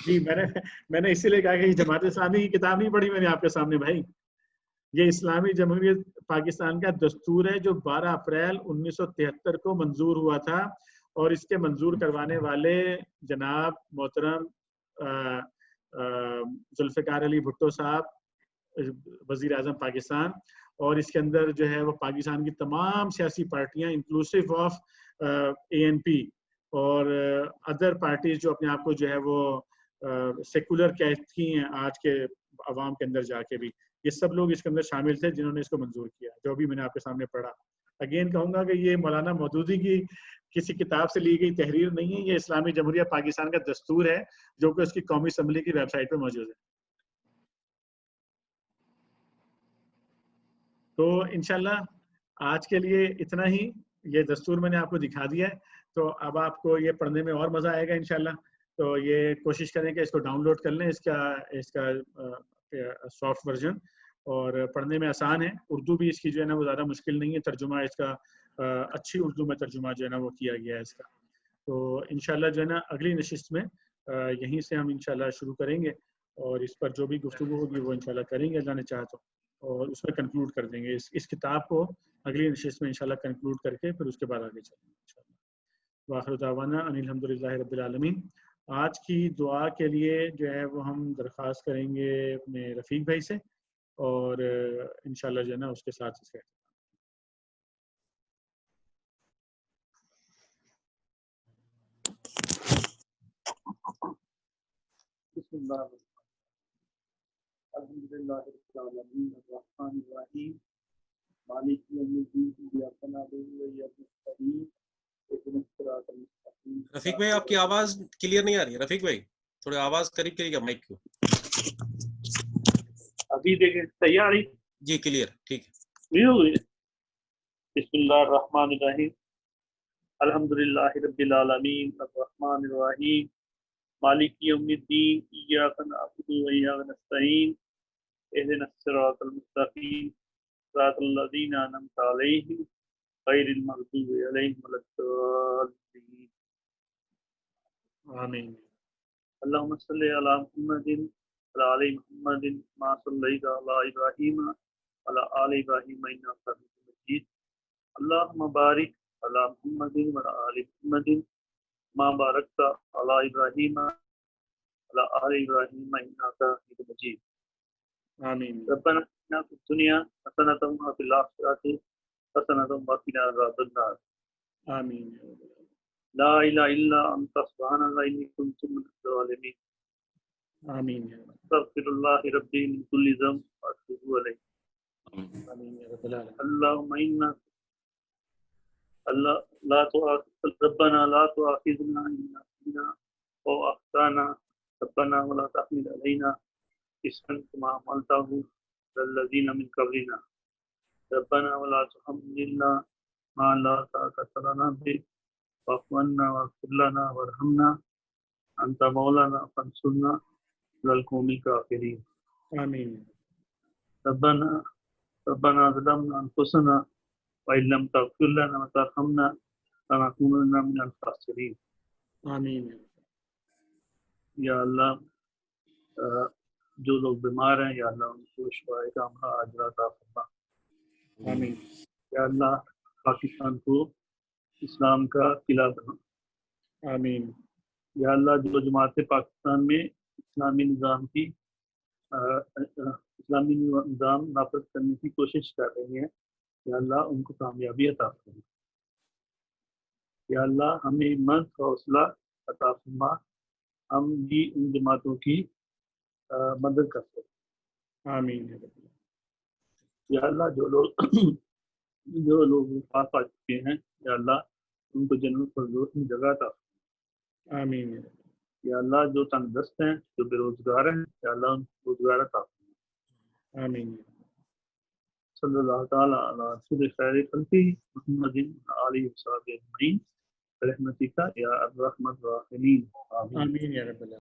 جی میں نے اسی لیے کہا کہ یہ جماعت اسلامی کی کتاب نہیں پڑھی میں نے آپ کے سامنے بھائی، یہ اسلامی جمہوریت پاکستان کا دستور ہے جو 12 اپریل 1973 کو منظور ہوا تھا، اور اس کے منظور کروانے والے جناب محترم ذوالفقار علی بھٹو صاحب وزیر اعظم پاکستان، اور اس کے اندر جو ہے وہ پاکستان کی تمام سیاسی پارٹیاں انکلوسیو آف ANP اور ادر پارٹیز جو اپنے آپ کو جو ہے وہ سیکولر کہتی ہیں آج کے عوام کے اندر جا کے بھی، یہ سب لوگ اس کے اندر شامل تھے جنہوں نے اس کو منظور کیا، جو بھی میں نے آپ کے سامنے پڑھا. اگین کہوں گا کہ یہ مولانا مودودی کی کسی کتاب سے لی گئی تحریر نہیں ہے، یہ اسلامی جمہوریہ پاکستان کا دستور ہے جو کہ اس کی قومی اسمبلی کی ویب سائٹ پہ موجود ہے. تو انشاءاللہ آج کے لیے اتنا ہی، یہ دستور میں نے آپ کو دکھا دیا ہے، تو اب آپ کو یہ پڑھنے میں اور مزہ آئے گا انشاءاللہ. تو یہ کوشش کریں کہ اس کو ڈاؤن لوڈ کر لیں، اس کا سافٹ ورژن، اور پڑھنے میں آسان ہے. اردو بھی اس کی جو ہے نا وہ زیادہ مشکل نہیں ہے، ترجمہ اس کا اچھی اردو میں ترجمہ جو ہے نا وہ کیا گیا ہے اس کا. تو انشاءاللہ جو ہے نا اگلی نشست میں یہیں سے ہم انشاءاللہ شروع کریں گے، اور اس پر جو بھی گفتگو ہوگی وہ انشاءاللہ کریں گے اللہ نے چاہا تو، اور اس میں کنکلوڈ کر دیں گے اس کتاب کو اگلی نشست میں انشاءاللہ کنکلوڈ کر کے پھر اس کے بعد آگے چلیں گے انشاءاللہ. وآخر دعوانا ان الحمدللہ رب العالمین. آج کی دعا کے لیے جو ہے وہ ہم درخواست کریں گے اپنے رفیق بھائی سے، اور انشاءاللہ جو ہے نا اس کے ساتھ اس کا بسم اللہ الحمدللہ رب العالمین الرحمن الرحیم مالک یوم الدین ایاک نعبد و ایاک نستعین اهدنا الصراط المستقیم. رفیق بھائی آپ کی آواز کلیئر نہیں آ رہی ہے. رفیق بھائی تھوڑے آواز قریب کریے گا مائک کو. ابھی دیکھیں صحیح آ رہی؟ جی کلیئر ٹھیک ہے. بسم اللہ الرحمن الرحیم الحمدللہ رب العالمین الرحمن الرحیم مالک یوم الدین ایاک نعبد و ایاک نستعین اهدنا الصراط المستقیم صراط الذین انعمت علیہم غیر المغضوب علیہم ولا الضالین. آمین. اللهم صل على محمد وعلى آل محمد ما صليت على إبراهيم وعلى آل إبراهيم إنك حميد مجيد. اللهم بارك على محمد وعلى آل محمد ما باركت على إبراهيم وعلى آل إبراهيم إنك حميد مجيد. آمین. ربنا آتنا في الدنيا حسنة وفي الآخرة حسنة وقنا عذاب النار. آمین. لا إله إلا أنت سبحانك إني كنت من الظالمين. آمین. استغفر الله ربي من كل ذنب وأتوب إليه. آمین یا رب العالمین. اللهم إنا ربنا لا تؤاخذنا إن نسينا أو أخطأنا ربنا ولا تحمل علينا إصرا كما حملته على الذين من قبلنا ربنا ولا تحملنا ما لا طاقة لنا به واعف عنا واغفر لنا وارحمنا أنت مولانا فانصرنا على القوم الكافرين. آمین. ربنا ظلمنا أنفسنا وإن لم تغفر لنا وترحمنا لنكونن من الخاسرين. آمین. یا اللہ جو لوگ بیمار ہیں یا اللہ ان کو شفائے کاملہ عاجلہ عطا فرما. آمین. یا اللہ پاکستان کو اسلام کا قلعہ بنا. آمین. یا اللہ جو جماعت پاکستان میں اسلامی نظام نافذ کرنے کی کوشش کر رہی ہیں یا اللہ ان کو کامیابی عطا فرما. یا اللہ ہمیں ہمت حوصلہ عطا فرما، ہم بھی ان جماعتوں کی مدد کر سکیں. آمین. یا اللہ جو لوگ وفات پا چکے ہیں یا اللہ ان کو جنت الفردوس میں جگہ عطا فرما. آمین. یا اللہ جو تنگ دست ہیں جو بے روزگار ہیں یا اللہ ان کو روزگار عطا فرما. آمین. صلی اللہ تعالی علی رسول خیر خلقہ محمد علیہ وصحبہ اجمعین برحمتک یا ارحم الراحمین. آمین. آمین یا رب العالمین.